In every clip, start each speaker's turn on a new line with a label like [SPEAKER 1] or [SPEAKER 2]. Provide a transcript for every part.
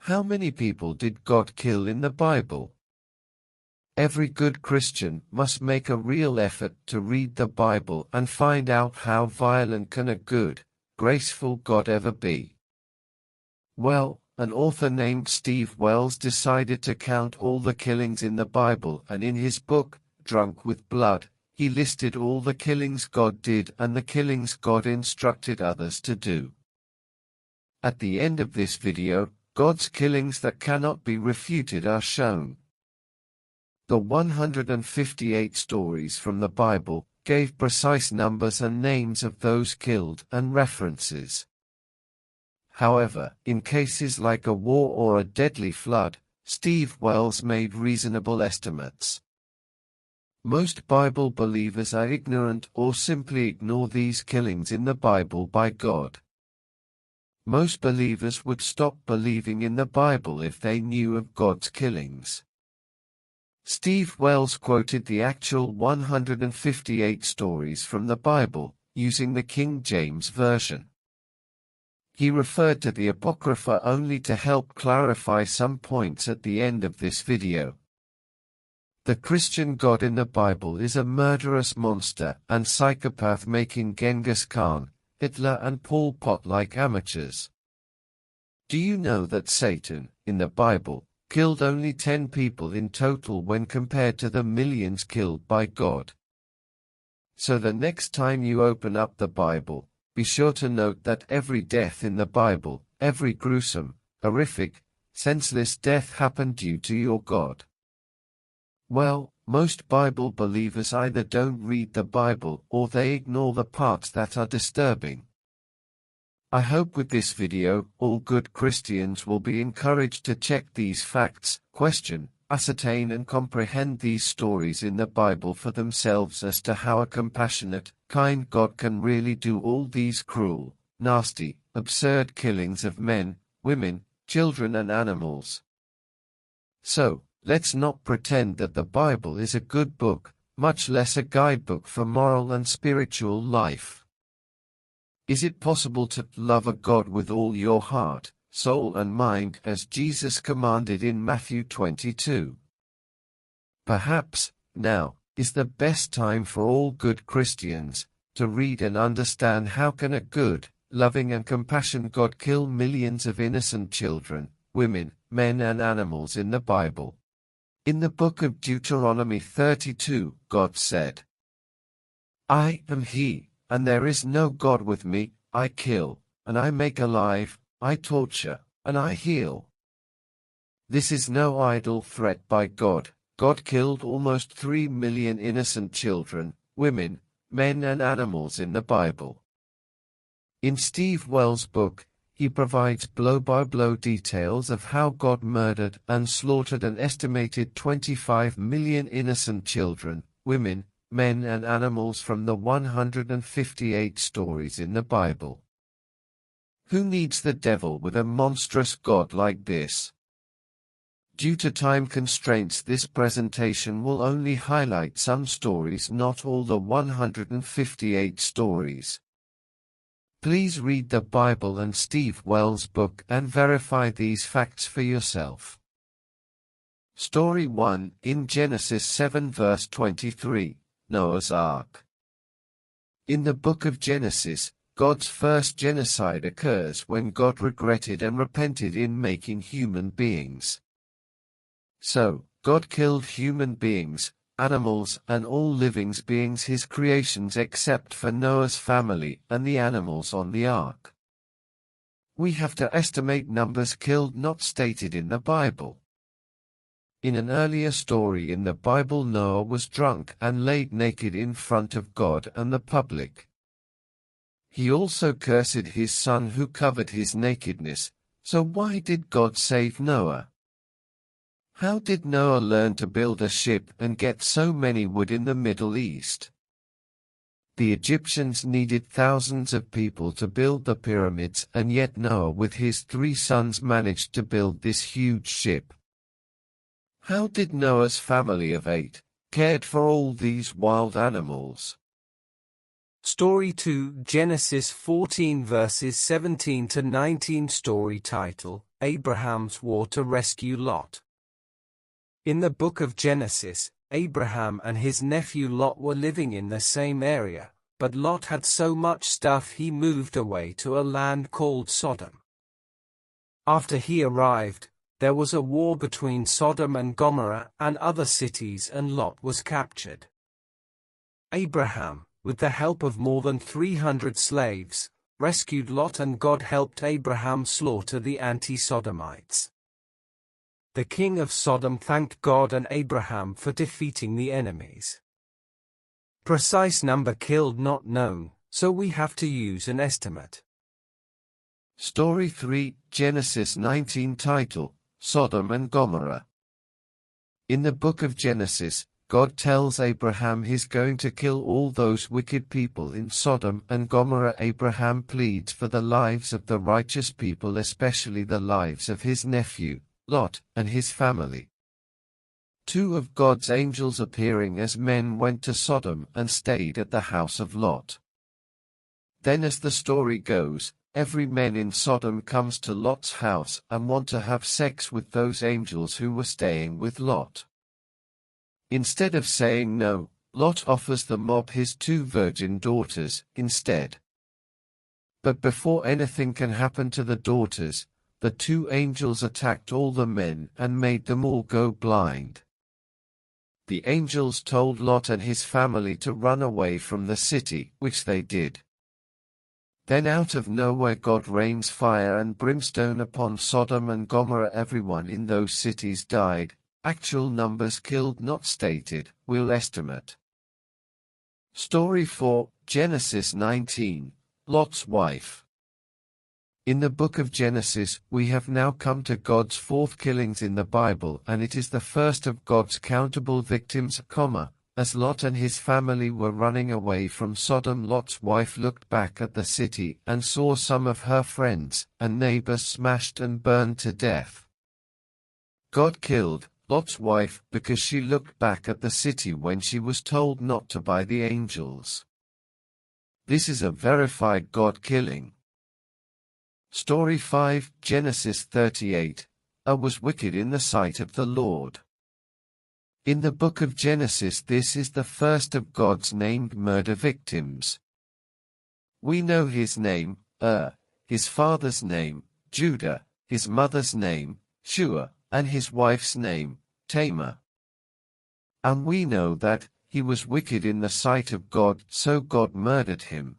[SPEAKER 1] How many people did God kill in the Bible? Every good Christian must make a real effort to read the Bible and find out how violent can a good, graceful God ever be. Well, an author named Steve Wells decided to count all the killings in the Bible, and in his book, Drunk with Blood, he listed all the killings God did and the killings God instructed others to do. At the end of this video, God's killings that cannot be refuted are shown. The 158 stories from the Bible gave precise numbers and names of those killed and references. However, in cases like a war or a deadly flood, Steve Wells made reasonable estimates. Most Bible believers are ignorant or simply ignore these killings in the Bible by God. Most believers would stop believing in the Bible if they knew of God's killings. Steve Wells quoted the actual 158 stories from the Bible, using the King James Version. He referred to the Apocrypha only to help clarify some points at the end of this video. The Christian God in the Bible is a murderous monster and psychopath, making Genghis Khan, Hitler and Pol Pot like amateurs. Do you know that Satan, in the Bible, killed only 10 people in total when compared to the millions killed by God? So the next time you open up the Bible, be sure to note that every death in the Bible, every gruesome, horrific, senseless death happened due to your God. Well, most Bible believers either don't read the Bible or they ignore the parts that are disturbing. I hope with this video, all good Christians will be encouraged to check these facts, question, ascertain and comprehend these stories in the Bible for themselves as to how a compassionate, kind God can really do all these cruel, nasty, absurd killings of men, women, children and animals. So, let's not pretend that the Bible is a good book, much less a guidebook for moral and spiritual life. Is it possible to love a God with all your heart, soul and mind as Jesus commanded in Matthew 22? Perhaps, now, is the best time for all good Christians to read and understand how can a good, loving and compassionate God kill millions of innocent children, women, men and animals in the Bible. In the book of Deuteronomy 32, God said, "I am He, and there is no God with me. I kill, and I make alive, I torture, and I heal." This is no idle threat by God. God killed almost 3 million innocent children, women, men and animals in the Bible. In Steve Wells' book, he provides blow-by-blow details of how God murdered and slaughtered an estimated 25 million innocent children, women, men and animals from the 158 stories in the Bible. Who needs the devil with a monstrous God like this? Due to time constraints, this presentation will only highlight some stories, not all the 158 stories. Please read the Bible and Steve Wells' book and verify these facts for yourself. Story 1, in Genesis 7 verse 23, Noah's Ark. In the book of Genesis, God's first genocide occurs when God regretted and repented in making human beings. So, God killed human beings, animals and all living beings, his creations, except for Noah's family and the animals on the ark. We have to estimate numbers killed not stated in the Bible. In an earlier story in the Bible, Noah was drunk and laid naked in front of God and the public. He also cursed his son who covered his nakedness. So why did God save Noah? How did Noah learn to build a ship and get so many wood in the Middle East? The Egyptians needed thousands of people to build the pyramids, and yet Noah with his 3 sons managed to build this huge ship. How did Noah's family of 8 cared for all these wild animals?
[SPEAKER 2] Story 2, Genesis 14 verses 17 to 19. Story title, Abraham's War to Rescue Lot. In the book of Genesis, Abraham and his nephew Lot were living in the same area, but Lot had so much stuff he moved away to a land called Sodom. After he arrived, there was a war between Sodom and Gomorrah and other cities, and Lot was captured. Abraham, with the help of more than 300 slaves, rescued Lot, and God helped Abraham slaughter the anti-Sodomites. The king of Sodom thanked God and Abraham for defeating the enemies. Precise number killed not known, so we have to use an estimate.
[SPEAKER 1] Story 3, Genesis 19. Title, Sodom and Gomorrah. In the book of Genesis, God tells Abraham he's going to kill all those wicked people in Sodom and Gomorrah. Abraham pleads for the lives of the righteous people, especially the lives of his nephew, Lot, and his family. Two of God's angels appearing as men went to Sodom and stayed at the house of Lot. Then, as the story goes, every man in Sodom comes to Lot's house and want to have sex with those angels who were staying with Lot. Instead of saying no, Lot offers the mob his 2 virgin daughters instead. But before anything can happen to the daughters, the 2 angels attacked all the men and made them all go blind. The angels told Lot and his family to run away from the city, which they did. Then out of nowhere God rains fire and brimstone upon Sodom and Gomorrah. Everyone in those cities died. Actual numbers killed not stated, we'll estimate. Story 4, Genesis 19, Lot's wife. In the book of Genesis, we have now come to God's 4th killings in the Bible, and it is the first of God's countable victims, as Lot and his family were running away from Sodom. Lot's wife looked back at the city and saw some of her friends and neighbors smashed and burned to death. God killed Lot's wife because she looked back at the city when she was told not to by the angels. This is a verified God killing. Story 5, Genesis 38, was wicked in the sight of the Lord. In the book of Genesis, this is the first of God's named murder victims. We know his name, his father's name, Judah, his mother's name, Shua, and his wife's name, Tamar. And we know that he was wicked in the sight of God, so God murdered him.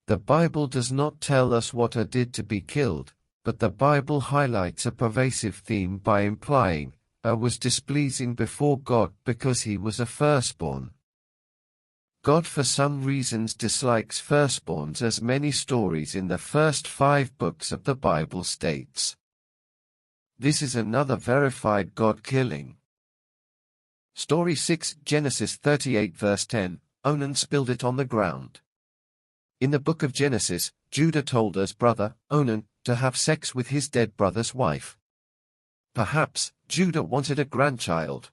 [SPEAKER 1] The Bible does not tell us what did to be killed, but the Bible highlights a pervasive theme by implying was displeasing before God because he was a firstborn. God for some reasons dislikes firstborns, as many stories in the first 5 books of the Bible states. This is another verified God killing. Story 6, Genesis 38 verse 10, Onan spilled it on the ground. In the book of Genesis, Judah told his brother, Onan, to have sex with his dead brother's wife. Perhaps Judah wanted a grandchild.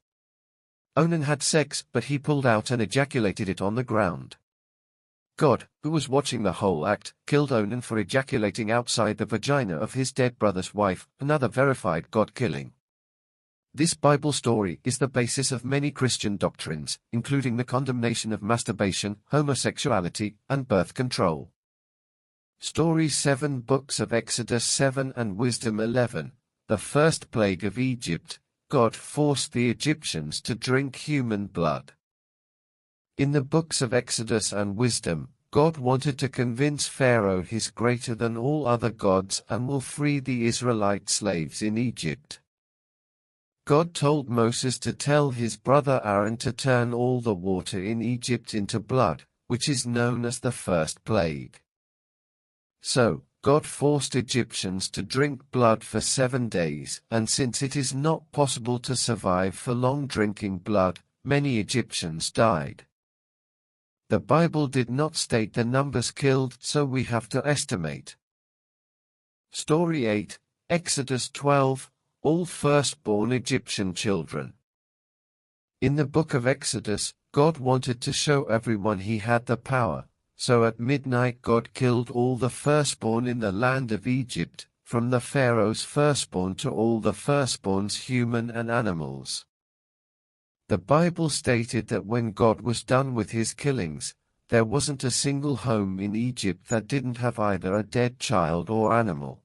[SPEAKER 1] Onan had sex, but he pulled out and ejaculated it on the ground. God, who was watching the whole act, killed Onan for ejaculating outside the vagina of his dead brother's wife, another verified God killing. This Bible story is the basis of many Christian doctrines, including the condemnation of masturbation, homosexuality, and birth control. Story 7, Books of Exodus 7 and Wisdom 11, the first plague of Egypt, God forced the Egyptians to drink human blood. In the books of Exodus and Wisdom, God wanted to convince Pharaoh he's greater than all other gods and will free the Israelite slaves in Egypt. God told Moses to tell his brother Aaron to turn all the water in Egypt into blood, which is known as the first plague. So, God forced Egyptians to drink blood for 7 days, and since it is not possible to survive for long drinking blood, many Egyptians died. The Bible did not state the numbers killed, so we have to estimate. Story 8, Exodus 12, all firstborn Egyptian children. In the book of Exodus, God wanted to show everyone he had the power, so at midnight God killed all the firstborn in the land of Egypt, from the Pharaoh's firstborn to all the firstborns, human and animals. The Bible stated that when God was done with his killings, there wasn't a single home in Egypt that didn't have either a dead child or animal.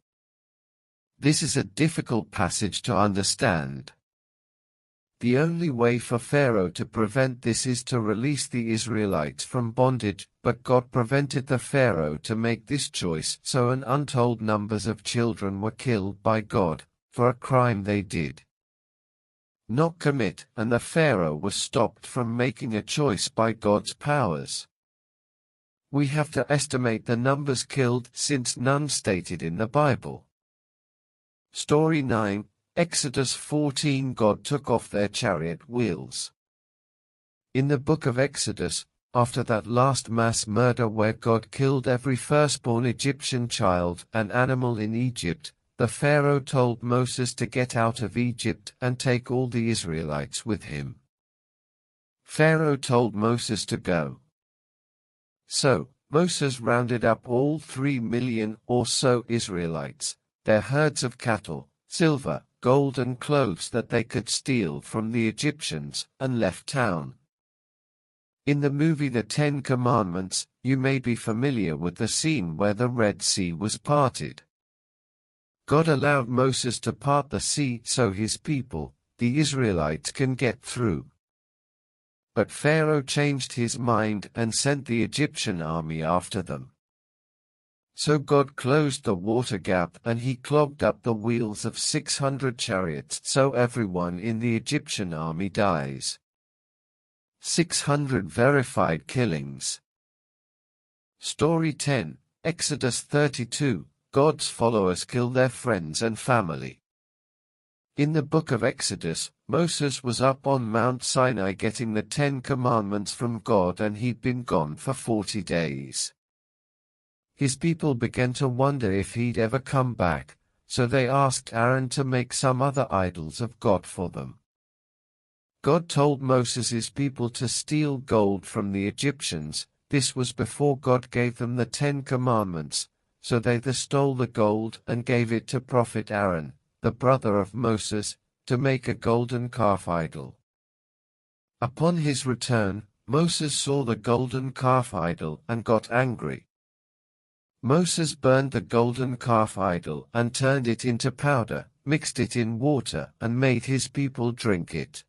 [SPEAKER 1] This is a difficult passage to understand. The only way for Pharaoh to prevent this is to release the Israelites from bondage, but God prevented the Pharaoh to make this choice, so an untold numbers of children were killed by God, for a crime they did not commit, and the Pharaoh was stopped from making a choice by God's powers. We have to estimate the numbers killed, since none stated in the Bible. Story 9, Exodus 14. God took off their chariot wheels. In the book of Exodus, after that last mass murder where God killed every firstborn Egyptian child and animal in Egypt, the Pharaoh told Moses to get out of Egypt and take all the Israelites with him. Pharaoh told Moses to go. So, Moses rounded up all 3 million or so Israelites, their herds of cattle, silver, gold and clothes that they could steal from the Egyptians, and left town. In the movie The 10 Commandments, you may be familiar with the scene where the Red Sea was parted. God allowed Moses to part the sea so his people, the Israelites, can get through. But Pharaoh changed his mind and sent the Egyptian army after them. So God closed the water gap and he clogged up the wheels of 600 chariots, so everyone in the Egyptian army dies. 600 verified killings. Story 10, Exodus 32, God's followers kill their friends and family. In the book of Exodus, Moses was up on Mount Sinai getting the 10 Commandments from God, and he'd been gone for 40 days. His people began to wonder if he'd ever come back, so they asked Aaron to make some other idols of God for them. God told Moses' people to steal gold from the Egyptians. This was before God gave them the 10 Commandments, so they stole the gold and gave it to prophet Aaron, the brother of Moses, to make a golden calf idol. Upon his return, Moses saw the golden calf idol and got angry. Moses burned the golden calf idol and turned it into powder, mixed it in water and made his people drink it.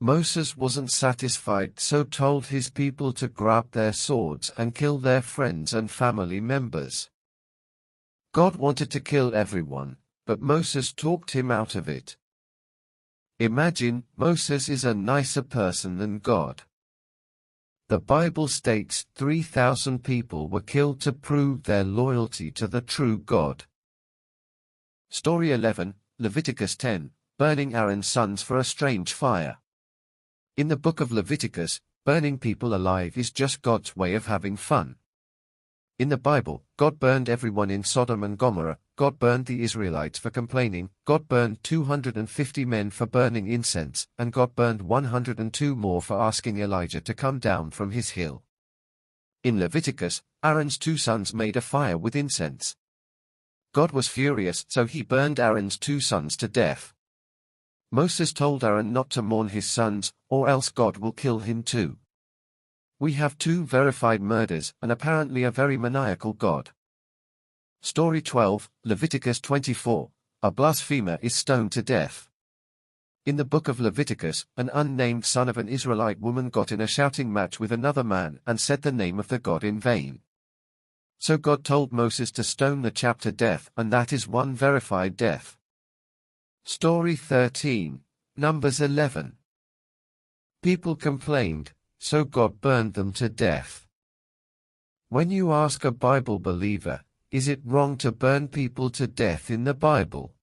[SPEAKER 1] Moses wasn't satisfied, so told his people to grab their swords and kill their friends and family members. God wanted to kill everyone, but Moses talked him out of it. Imagine, Moses is a nicer person than God. The Bible states 3,000 people were killed to prove their loyalty to the true God. Story 11, Leviticus 10, Burning Aaron's sons for a strange fire. In the book of Leviticus, burning people alive is just God's way of having fun. In the Bible, God burned everyone in Sodom and Gomorrah. God burned the Israelites for complaining, God burned 250 men for burning incense, and God burned 102 more for asking Elijah to come down from his hill. In Leviticus, Aaron's 2 sons made a fire with incense. God was furious, so he burned Aaron's 2 sons to death. Moses told Aaron not to mourn his sons, or else God will kill him too. We have 2 verified murders and apparently a very maniacal God. Story 12, Leviticus 24, a blasphemer is stoned to death. In the book of Leviticus, an unnamed son of an Israelite woman got in a shouting match with another man and said the name of the God in vain. So God told Moses to stone the chap to death, and that is 1 verified death. Story 13, Numbers 11. People complained, so God burned them to death. When you ask a Bible believer, is it wrong to burn people to death in the Bible?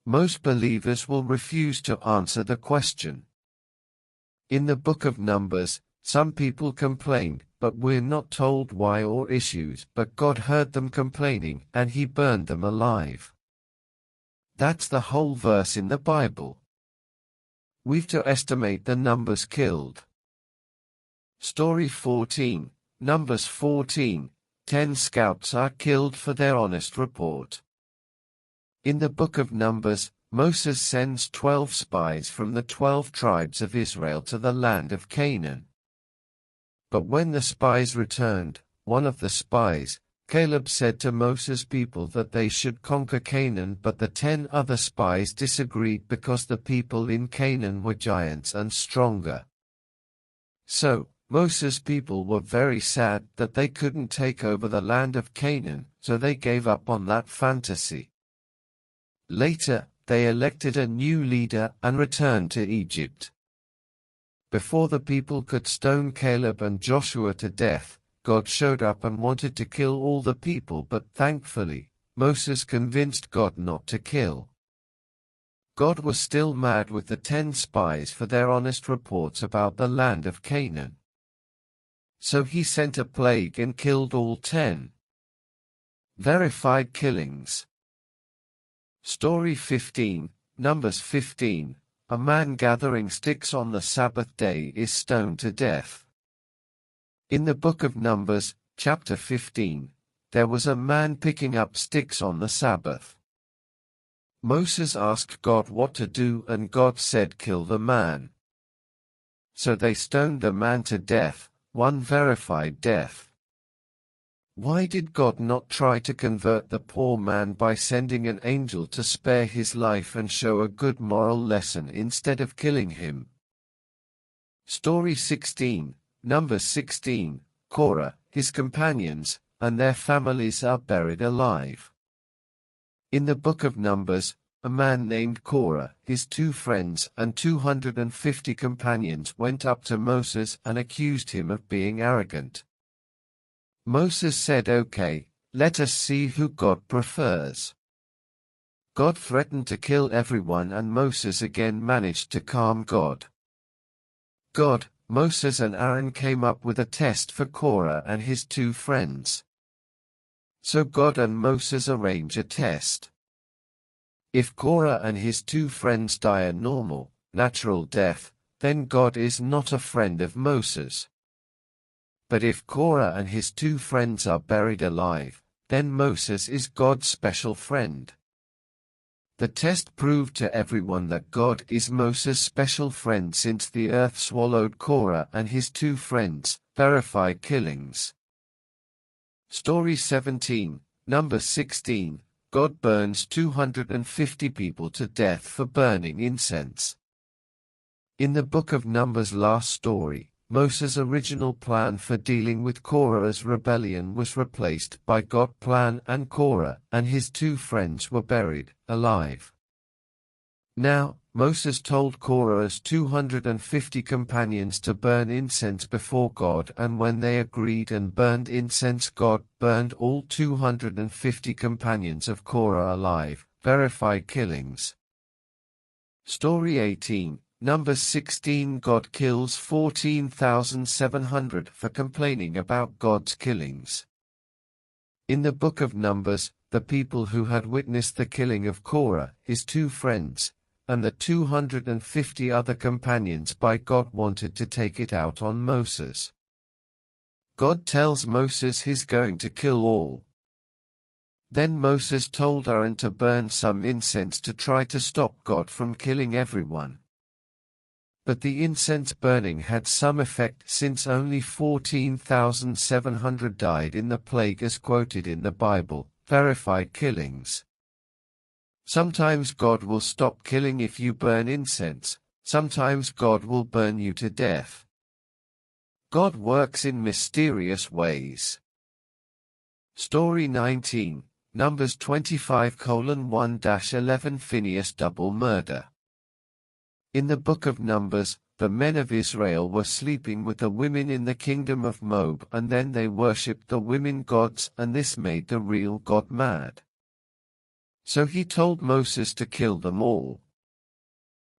[SPEAKER 1] Most believers will refuse to answer the question. In the book of Numbers, some people complained, but we're not told why or issues, but God heard them complaining and he burned them alive. That's the whole verse in the Bible. We've to estimate the numbers killed. Story 14, Numbers 14, 10 scouts are killed for their honest report. In the book of Numbers, Moses sends 12 spies from the 12 tribes of Israel to the land of Canaan. But when the spies returned, one of the spies, Caleb, said to Moses' people that they should conquer Canaan, but the 10 other spies disagreed because the people in Canaan were giants and stronger. So, Moses' people were very sad that they couldn't take over the land of Canaan, so they gave up on that fantasy. Later, they elected a new leader and returned to Egypt. Before the people could stone Caleb and Joshua to death, God showed up and wanted to kill all the people, but thankfully, Moses convinced God not to kill. God was still mad with the 10 spies for their honest reports about the land of Canaan. So he sent a plague and killed all 10. Verified killings. Story 15, Numbers 15. A man gathering sticks on the Sabbath day is stoned to death. In the book of Numbers, chapter 15, there was a man picking up sticks on the Sabbath. Moses asked God what to do, and God said, "Kill the man." So they stoned the man to death, one verified death. Why did God not try to convert the poor man by sending an angel to spare his life and show a good moral lesson instead of killing him? Story 16, Numbers 16, Korah, his companions, and their families are buried alive. In the book of Numbers, a man named Korah, his 2 friends, and 250 companions went up to Moses and accused him of being arrogant. Moses said, "Okay, let us see who God prefers." God threatened to kill everyone, and Moses again managed to calm God. God, Moses and Aaron came up with a test for Korah and his 2 friends. So God and Moses arrange a test. If Korah and his 2 friends die a normal, natural death, then God is not a friend of Moses. But if Korah and his 2 friends are buried alive, then Moses is God's special friend. The test proved to everyone that God is Moses' special friend, since the earth swallowed Korah and his 2 friends, verified killings. Story 17, Numbers 16, God burns 250 people to death for burning incense. In the book of Numbers' last story, Moses' original plan for dealing with Korah's rebellion was replaced by God's plan, and Korah and his 2 friends were buried alive. Now, Moses told Korah's 250 companions to burn incense before God, and when they agreed and burned incense, God burned all 250 companions of Korah alive, verified killings. Story 18, Numbers 16, God kills 14,700 for complaining about God's killings. In the book of Numbers, the people who had witnessed the killing of Korah, his 2 friends, and the 250 other companions by God wanted to take it out on Moses. God tells Moses he's going to kill all. Then Moses told Aaron to burn some incense to try to stop God from killing everyone. But the incense burning had some effect, since only 14,700 died in the plague as quoted in the Bible, verified killings. Sometimes God will stop killing if you burn incense, sometimes God will burn you to death. God works in mysterious ways. Story 19, Numbers 25:1-11 Phinehas' double murder. In the book of Numbers, the men of Israel were sleeping with the women in the kingdom of Moab, and then they worshipped the women gods, and this made the real God mad. So he told Moses to kill them all.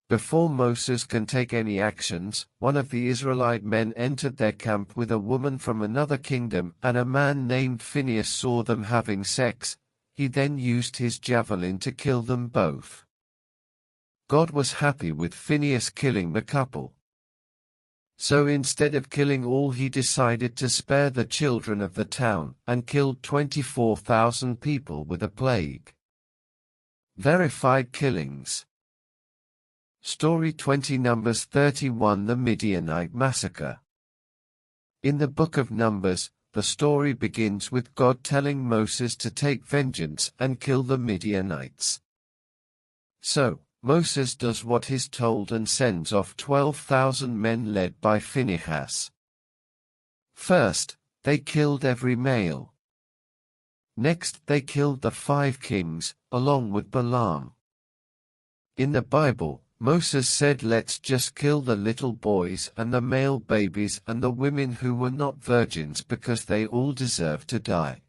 [SPEAKER 1] Before Moses can take any actions, one of the Israelite men entered their camp with a woman from another kingdom, and a man named Phinehas saw them having sex. He then used his javelin to kill them both. God was happy with Phinehas killing the couple. So instead of killing all, he decided to spare the children of the town and killed 24,000 people with a plague. Verified killings. Story 20, Numbers 31, the Midianite Massacre. In the book of Numbers, the story begins with God telling Moses to take vengeance and kill the Midianites. So, Moses does what he's told and sends off 12,000 men led by Phinehas. First, they killed every male. Next, they killed the 5 kings, along with Balaam. In the Bible, Moses said, "Let's just kill the little boys and the male babies and the women who were not virgins, because they all deserve to die."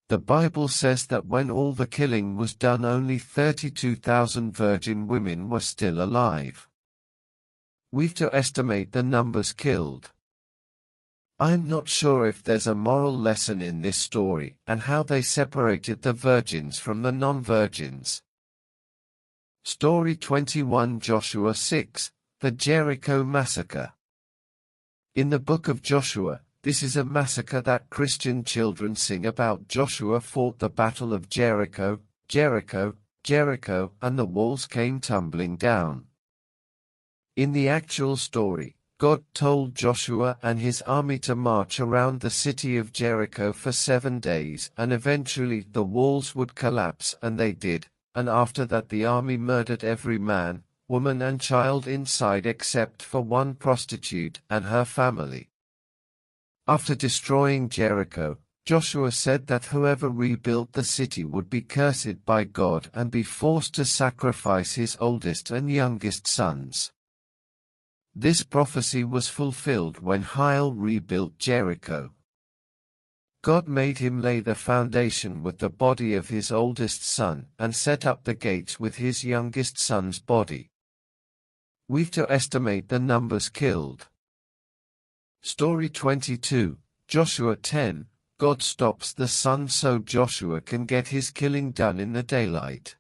[SPEAKER 1] The Bible says that when all the killing was done, only 32,000 virgin women were still alive. We've to estimate the numbers killed. I'm not sure if there's a moral lesson in this story and how they separated the virgins from the non-virgins. Story 21, Joshua 6, the Jericho Massacre. In the book of Joshua, this is a massacre that Christian children sing about. Joshua fought the battle of Jericho, Jericho, Jericho, and the walls came tumbling down. In the actual story, God told Joshua and his army to march around the city of Jericho for 7 days, and eventually the walls would collapse, and they did, and after that the army murdered every man, woman and child inside except for one prostitute and her family. After destroying Jericho, Joshua said that whoever rebuilt the city would be cursed by God and be forced to sacrifice his oldest and youngest sons. This prophecy was fulfilled when Hiel rebuilt Jericho. God made him lay the foundation with the body of his oldest son and set up the gates with his youngest son's body. We've to estimate the numbers killed. Story 22, Joshua 10, God stops the sun so Joshua can get his killing done in the daylight.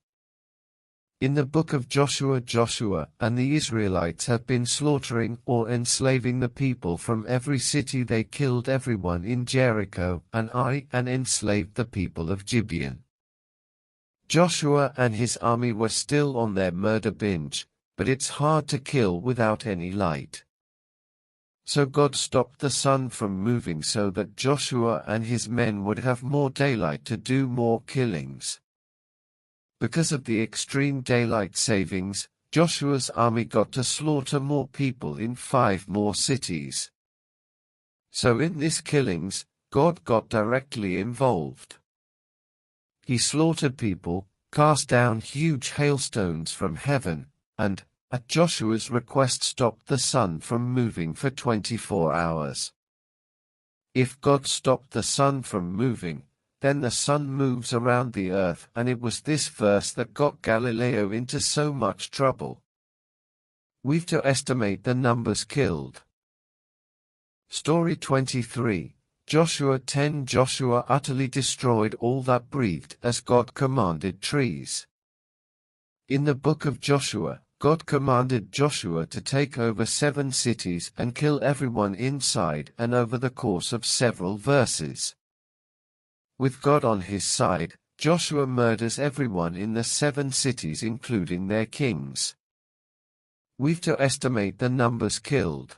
[SPEAKER 1] In the book of Joshua, Joshua and the Israelites have been slaughtering or enslaving the people from every city. They killed everyone in Jericho and enslaved the people of Gibeon. Joshua and his army were still on their murder binge, but it's hard to kill without any light. So God stopped the sun from moving so that Joshua and his men would have more daylight to do more killings. Because of the extreme daylight savings, Joshua's army got to slaughter more people in 5 more cities. So in these killings, God got directly involved. He slaughtered people, cast down huge hailstones from heaven, and, at Joshua's request, stopped the sun from moving for 24 hours. If God stopped the sun from moving, then the sun moves around the earth, and it was this verse that got Galileo into so much trouble. We've to estimate the numbers killed. Story 23, Joshua 10. Joshua utterly destroyed all that breathed as God commanded trees. In the book of Joshua, God commanded Joshua to take over 7 cities and kill everyone inside, and over the course of several verses. With God on his side, Joshua murders everyone in the 7 cities, including their kings. We've to estimate the numbers killed.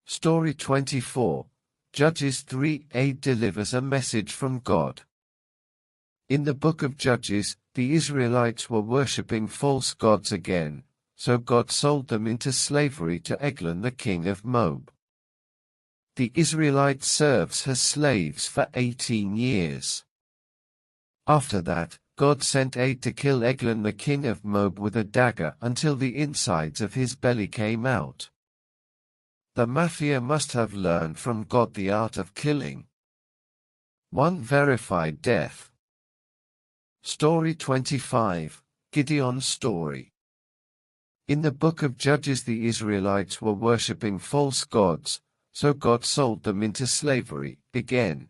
[SPEAKER 1] Story 24, Judges 3:8 delivers a message from God. In the book of Judges, the Israelites were worshipping false gods again, so God sold them into slavery to Eglon, the king of Moab. The Israelites served as slaves for 18 years. After that, God sent aid to kill Eglon, the king of Moab, with a dagger until the insides of his belly came out. The mafia must have learned from God the art of killing. 1 verified death. Story 25, Gideon's story. In the book of Judges, the Israelites were worshipping false gods, so God sold them into slavery again.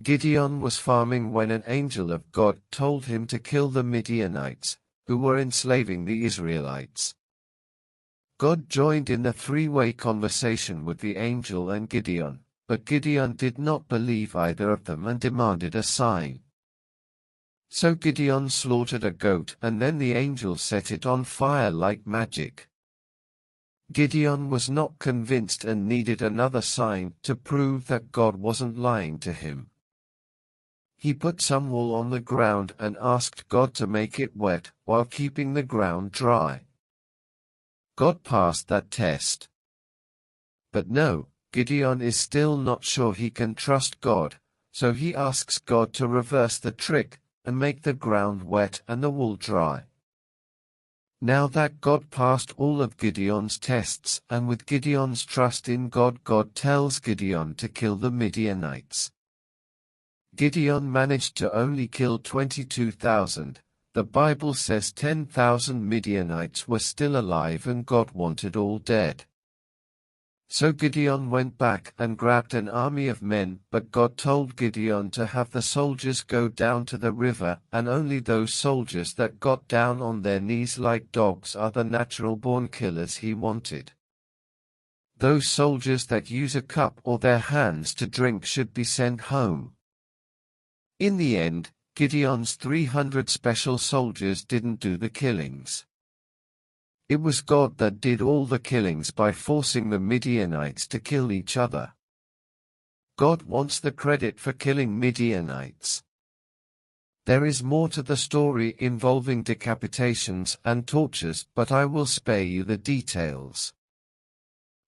[SPEAKER 1] Gideon was farming when an angel of God told him to kill the Midianites, who were enslaving the Israelites. God joined in the three-way conversation with the angel and Gideon, but Gideon did not believe either of them and demanded a sign. So Gideon slaughtered a goat, and then the angel set it on fire like magic. Gideon was not convinced and needed another sign to prove that God wasn't lying to him. He put some wool on the ground and asked God to make it wet while keeping the ground dry. God passed that test. But no, Gideon is still not sure he can trust God, so he asks God to reverse the trick and make the ground wet and the wool dry. Now that God passed all of Gideon's tests, and with Gideon's trust in God, God tells Gideon to kill the Midianites. Gideon managed to only kill 22,000. The Bible says 10,000 Midianites were still alive and God wanted all dead. So Gideon went back and grabbed an army of men, but God told Gideon to have the soldiers go down to the river, and only those soldiers that got down on their knees like dogs are the natural-born killers he wanted. Those soldiers that use a cup or their hands to drink should be sent home. In the end, Gideon's 300 special soldiers didn't do the killings. It was God that did all the killings by forcing the Midianites to kill each other. God wants the credit for killing Midianites. There is more to the story involving decapitations and tortures, but I will spare you the details.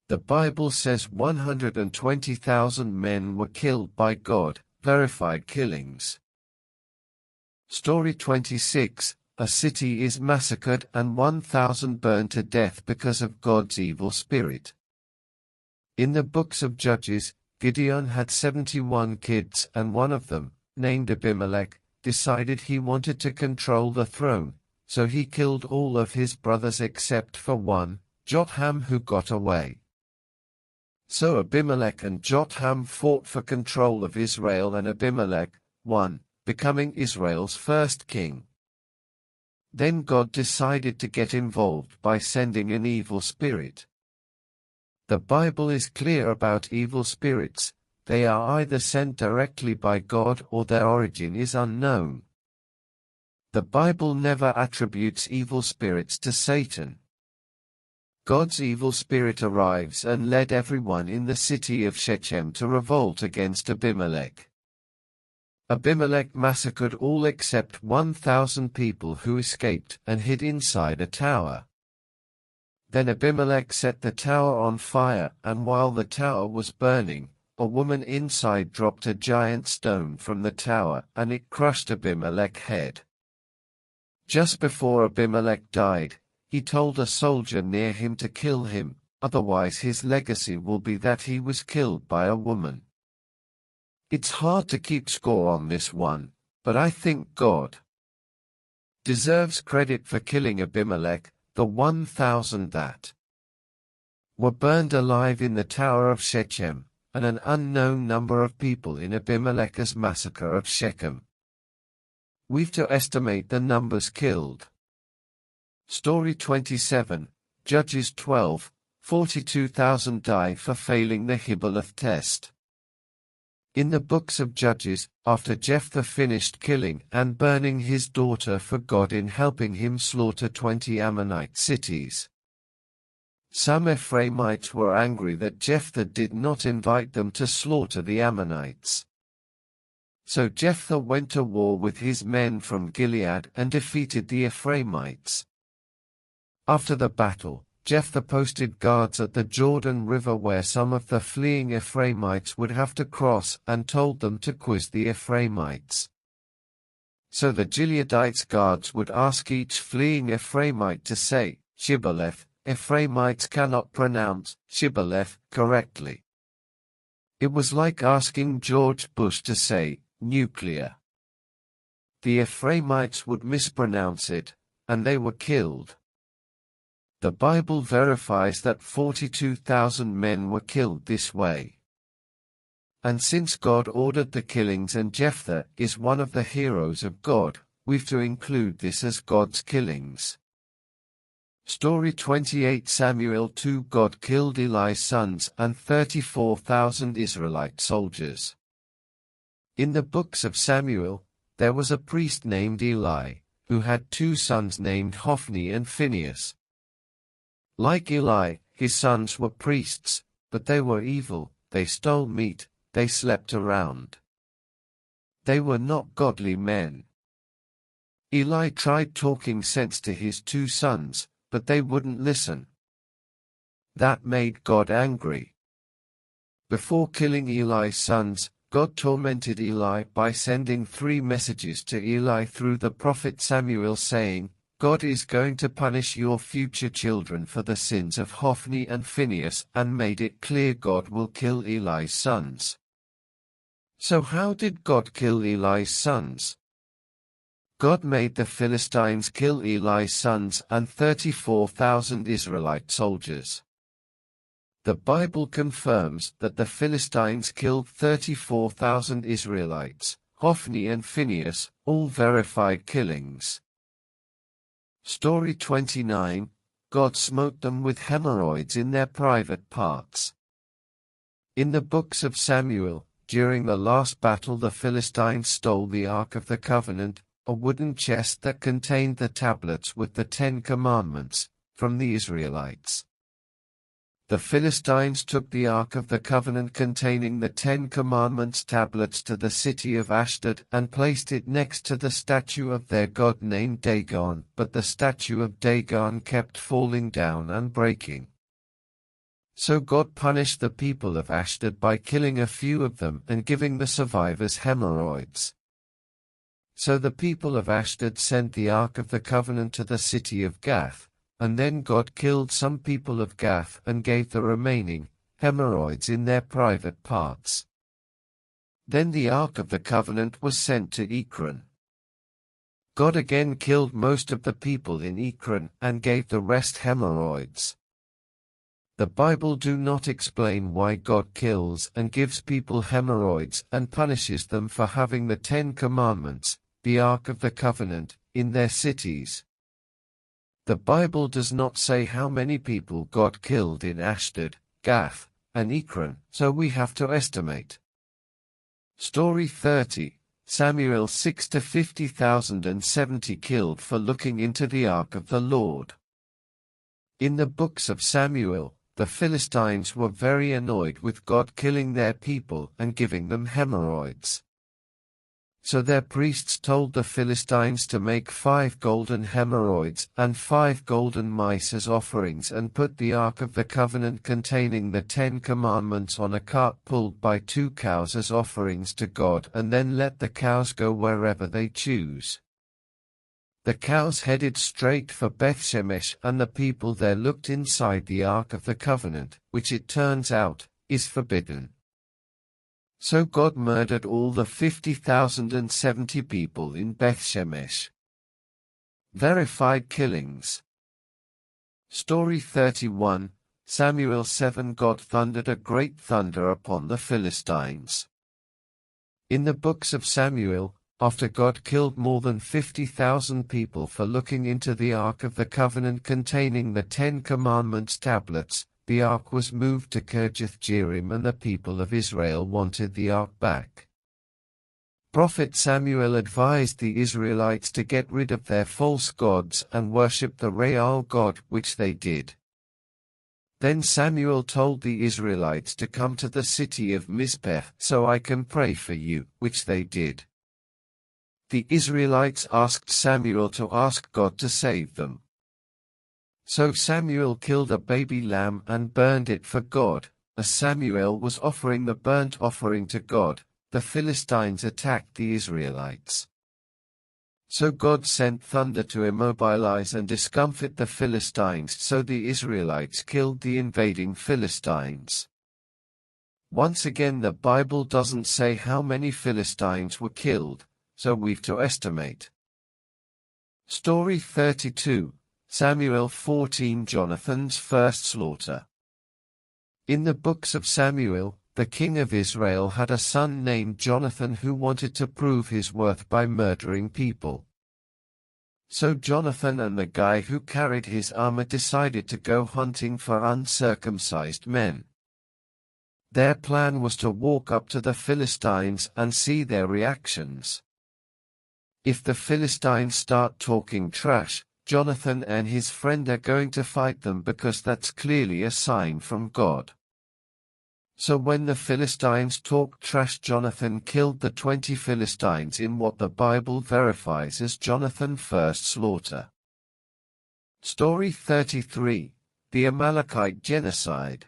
[SPEAKER 1] The Bible says 120,000 men were killed by God, verified killings. Story 26. A city is massacred and 1,000 burned to death because of God's evil spirit. In the books of Judges, Gideon had 71 kids, and one of them, named Abimelech, decided he wanted to control the throne, so he killed all of his brothers except for one, Jotham, who got away. So Abimelech and Jotham fought for control of Israel, and Abimelech won, becoming Israel's first king. Then God decided to get involved by sending an evil spirit. The Bible is clear about evil spirits. They are either sent directly by God or their origin is unknown. The Bible never attributes evil spirits to Satan. God's evil spirit arrives and led everyone in the city of Shechem to revolt against Abimelech. Abimelech massacred all except 1,000 people who escaped and hid inside a tower. Then Abimelech set the tower on fire, and while the tower was burning, a woman inside dropped a giant stone from the tower, and it crushed Abimelech's head. Just before Abimelech died, he told a soldier near him to kill him, otherwise his legacy will be that he was killed by a woman. It's hard to keep score on this one, but I think God deserves credit for killing Abimelech, the 1,000 that were burned alive in the Tower of Shechem, and an unknown number of people in Abimelech's massacre of Shechem. We've to estimate the numbers killed. Story 27, Judges 12, 42,000 die for failing the Hibboleth test. In the books of Judges, after Jephthah finished killing and burning his daughter for God in helping him slaughter 20 Ammonite cities, some Ephraimites were angry that Jephthah did not invite them to slaughter the Ammonites. So Jephthah went to war with his men from Gilead and defeated the Ephraimites. After the battle, Jephthah posted guards at the Jordan River where some of the fleeing Ephraimites would have to cross, and told them to quiz the Ephraimites. So the Gileadites' guards would ask each fleeing Ephraimite to say, Shibboleth. Ephraimites cannot pronounce Shibboleth correctly. It was like asking George Bush to say, nuclear. The Ephraimites would mispronounce it, and they were killed. The Bible verifies that 42,000 men were killed this way. And since God ordered the killings and Jephthah is one of the heroes of God, we've to include this as God's killings. Story 28 Samuel 2 God killed Eli's sons and 34,000 Israelite soldiers. In the books of Samuel, there was a priest named Eli, who had two sons named Hophni and Phinehas. Like Eli, his sons were priests, but they were evil, they stole meat, they slept around. They were not godly men. Eli tried talking sense to his two sons, but they wouldn't listen. That made God angry. Before killing Eli's sons, God tormented Eli by sending 3 messages to Eli through the prophet Samuel saying, God is going to punish your future children for the sins of Hophni and Phinehas, and made it clear God will kill Eli's sons. So how did God kill Eli's sons? God made the Philistines kill Eli's sons and 34,000 Israelite soldiers. The Bible confirms that the Philistines killed 34,000 Israelites, Hophni and Phinehas, all verified killings. Story 29, God smote them with hemorrhoids in their private parts. In the books of Samuel, during the last battle the Philistines stole the Ark of the Covenant, a wooden chest that contained the tablets with the 10 Commandments, from the Israelites. The Philistines took the Ark of the Covenant containing the 10 Commandments tablets to the city of Ashdod and placed it next to the statue of their god named Dagon, but the statue of Dagon kept falling down and breaking. So God punished the people of Ashdod by killing a few of them and giving the survivors hemorrhoids. So the people of Ashdod sent the Ark of the Covenant to the city of Gath, and then God killed some people of Gath and gave the remaining hemorrhoids in their private parts. Then the Ark of the Covenant was sent to Ekron. God again killed most of the people in Ekron and gave the rest hemorrhoids. The Bible do not explain why God kills and gives people hemorrhoids and punishes them for having the 10 Commandments, the Ark of the Covenant, in their cities. The Bible does not say how many people God killed in Ashdod, Gath, and Ekron, so we have to estimate. Story 30, Samuel 6 to 50,070 killed for looking into the Ark of the Lord. In the books of Samuel, the Philistines were very annoyed with God killing their people and giving them hemorrhoids. So their priests told the Philistines to make 5 golden hemorrhoids and 5 golden mice as offerings and put the Ark of the Covenant containing the 10 Commandments on a cart pulled by 2 cows as offerings to God, and then let the cows go wherever they choose. The cows headed straight for Bethshemesh, and the people there looked inside the Ark of the Covenant, which it turns out, is forbidden. So God murdered all the 50,070 people in Bethshemesh. Verified killings. Story 31, Samuel 7 God thundered a great thunder upon the Philistines. In the books of Samuel, after God killed more than 50,000 people for looking into the Ark of the Covenant containing the 10 Commandments tablets, the Ark was moved to Kirjath-jearim and the people of Israel wanted the Ark back. Prophet Samuel advised the Israelites to get rid of their false gods and worship the Baal god, which they did. Then Samuel told the Israelites to come to the city of Mizpeh so I can pray for you, which they did. The Israelites asked Samuel to ask God to save them. So Samuel killed a baby lamb and burned it for God. As Samuel was offering the burnt offering to God, the Philistines attacked the Israelites. So God sent thunder to immobilize and discomfit the Philistines, so the Israelites killed the invading Philistines. Once again, the Bible doesn't say how many Philistines were killed, so we've to estimate. Story 32, Samuel 14 Jonathan's first slaughter. In the books of Samuel, the king of Israel had a son named Jonathan who wanted to prove his worth by murdering people. So Jonathan and the guy who carried his armor decided to go hunting for uncircumcised men. Their plan was to walk up to the Philistines and see their reactions. If the Philistines start talking trash, Jonathan and his friend are going to fight them because that's clearly a sign from God. So when the Philistines talked trash, Jonathan killed the 20 Philistines in what the Bible verifies as Jonathan's first slaughter. Story 33. The Amalekite Genocide.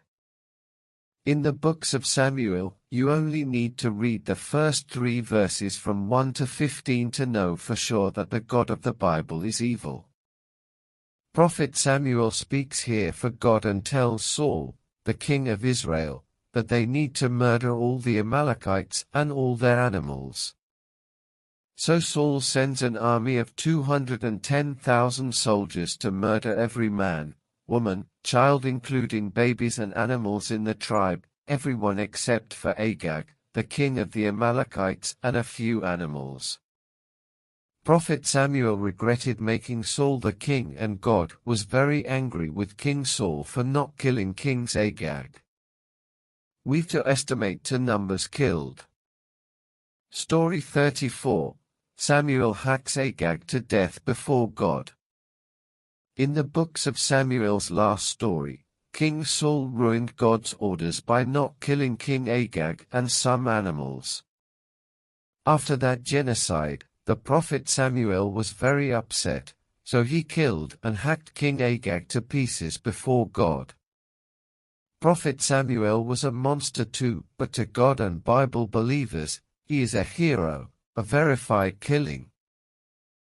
[SPEAKER 1] In the books of Samuel, you only need to read the first 3 verses from 1 to 15 to know for sure that the God of the Bible is evil. Prophet Samuel speaks here for God and tells Saul, the king of Israel, that they need to murder all the Amalekites and all their animals. So Saul sends an army of 210,000 soldiers to murder every man, woman, child, including babies and animals in the tribe, everyone except for Agag, the king of the Amalekites, and a few animals. Prophet Samuel regretted making Saul the king, and God was very angry with King Saul for not killing King Agag. We've to estimate to numbers killed. Story 34. Samuel hacks Agag to death before God. In the books of Samuel's last story, King Saul ruined God's orders by not killing King Agag and some animals. After that genocide, the prophet Samuel was very upset, so he killed and hacked King Agag to pieces before God. Prophet Samuel was a monster too, but to God and Bible believers, he is a hero, a verified killing.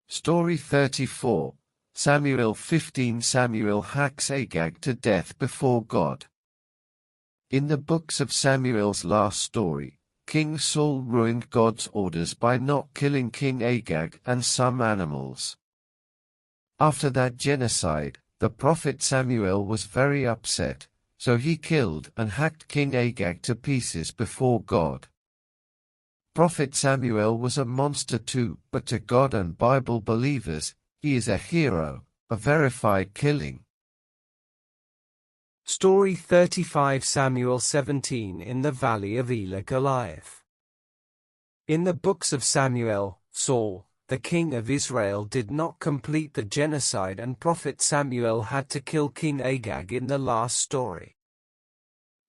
[SPEAKER 1] Story 34. Samuel 15. Samuel hacks Agag to death before God. In the books of Samuel's last story, King Saul ruined God's orders by not killing King Agag and some animals. After that genocide, the prophet Samuel was very upset, so he killed and hacked King Agag to pieces before God. Prophet Samuel was a monster too, but to God and Bible believers, he is a hero, a verified killing.
[SPEAKER 2] Story 35. Samuel 17 in the Valley of Elah Goliath. In the books of Samuel, Saul, the king of Israel, did not complete the genocide, and prophet Samuel had to kill King Agag in the last story.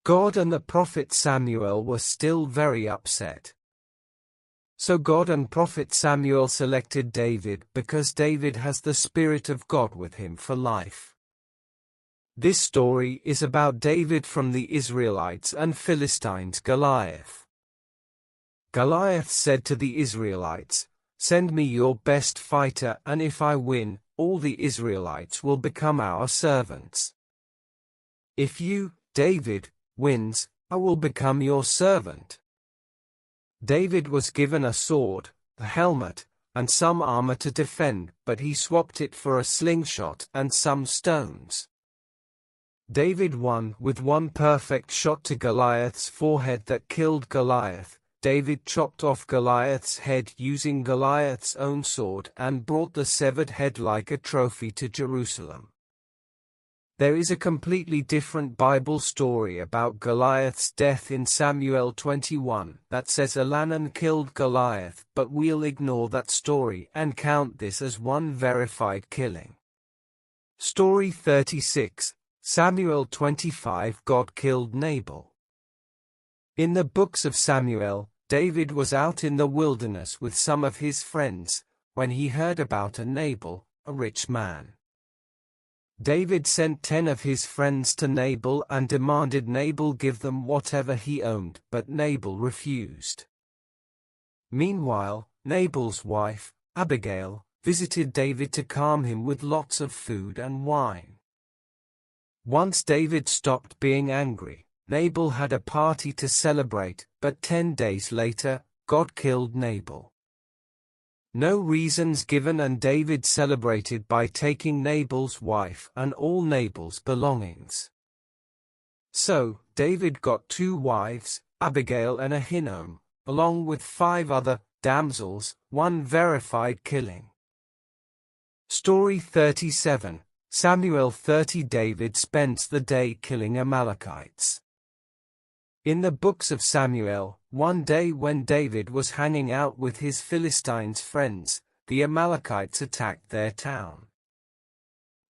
[SPEAKER 2] God and the prophet Samuel were still very upset. So God and prophet Samuel selected David because David has the Spirit of God with him for life. This story is about David from the Israelites and Philistines Goliath. Goliath said to the Israelites, "Send me your best fighter, and if I win, all the Israelites will become our servants. If you, David, wins, I will become your servant." David was given a sword, a helmet, and some armor to defend, but he swapped it for a slingshot and some stones. David won with one perfect shot to Goliath's forehead that killed Goliath. David chopped off Goliath's head using Goliath's own sword and brought the severed head like a trophy to Jerusalem. There is a completely different Bible story about Goliath's death in Samuel 21 that says Elhanan killed Goliath, but we'll ignore that story and count this as one verified killing. Story 36. Samuel 25. God killed Nabal. In the books of Samuel, David was out in the wilderness with some of his friends when he heard about a Nabal, a rich man. David sent 10 of his friends to Nabal and demanded Nabal give them whatever he owned, but Nabal refused. Meanwhile, Nabal's wife, Abigail, visited David to calm him with lots of food and wine. Once David stopped being angry, Nabal had a party to celebrate, but 10 days later, God killed Nabal. No reasons given, and David celebrated by taking Nabal's wife and all Nabal's belongings. So, David got 2 wives, Abigail and Ahinoam, along with 5 other damsels, one verified killing. Story 37, Samuel 30. David spends the day killing Amalekites. In the books of Samuel, one day when David was hanging out with his Philistine friends, the Amalekites attacked their town.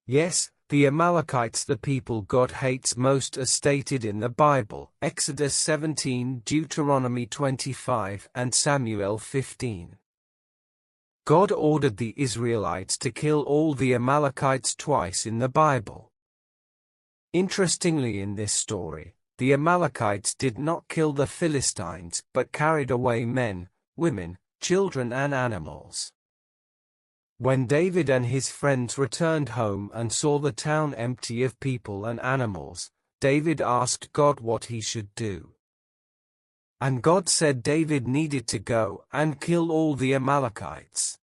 [SPEAKER 2] Yes, the Amalekites, the people God hates most, as stated in the Bible, Exodus 17, Deuteronomy 25, and Samuel 15. God ordered the Israelites to kill all the Amalekites twice in the Bible. Interestingly, in this story, the Amalekites did not kill the Philistines, but carried away men, women, children and animals. When David and his friends returned home and saw the town empty of people and animals, David asked God what he should do. And God said David needed to go and kill all the Amalekites.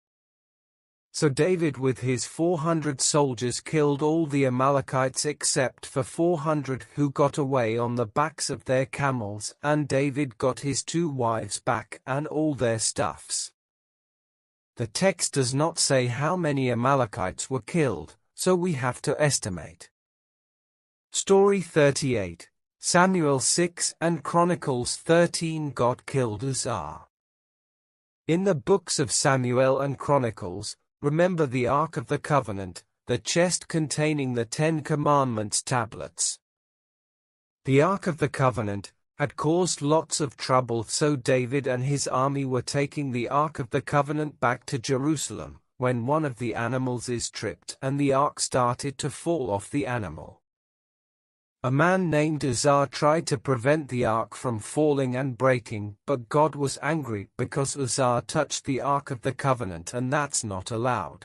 [SPEAKER 2] So David with his 400 soldiers killed all the Amalekites except for 400 who got away on the backs of their camels, and David got his 2 wives back and all their stuffs. The text does not say how many Amalekites were killed, so we have to estimate. Story 38, Samuel 6 and Chronicles 13. God killed Uzzah. In the books of Samuel and Chronicles, remember the Ark of the Covenant, the chest containing the 10 Commandments tablets. The Ark of the Covenant had caused lots of trouble, so David and his army were taking the Ark of the Covenant back to Jerusalem, when one of the animals is tripped and the Ark started to fall off the animal. A man named Uzzah tried to prevent the Ark from falling and breaking, but God was angry because Uzzah touched the Ark of the Covenant, and that's not allowed.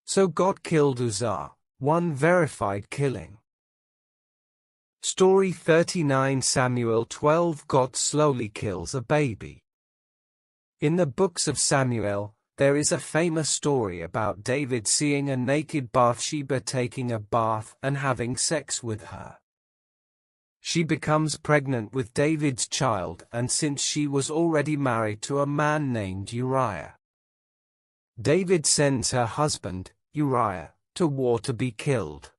[SPEAKER 2] So God killed Uzzah, one verified killing. Story 39, Samuel 12. God slowly kills a baby. In the books of Samuel, there is a famous story about David seeing a naked Bathsheba taking a bath and having sex with her. She becomes pregnant with David's child, and since she was already married to a man named Uriah, David sends her husband, Uriah, to war to be killed.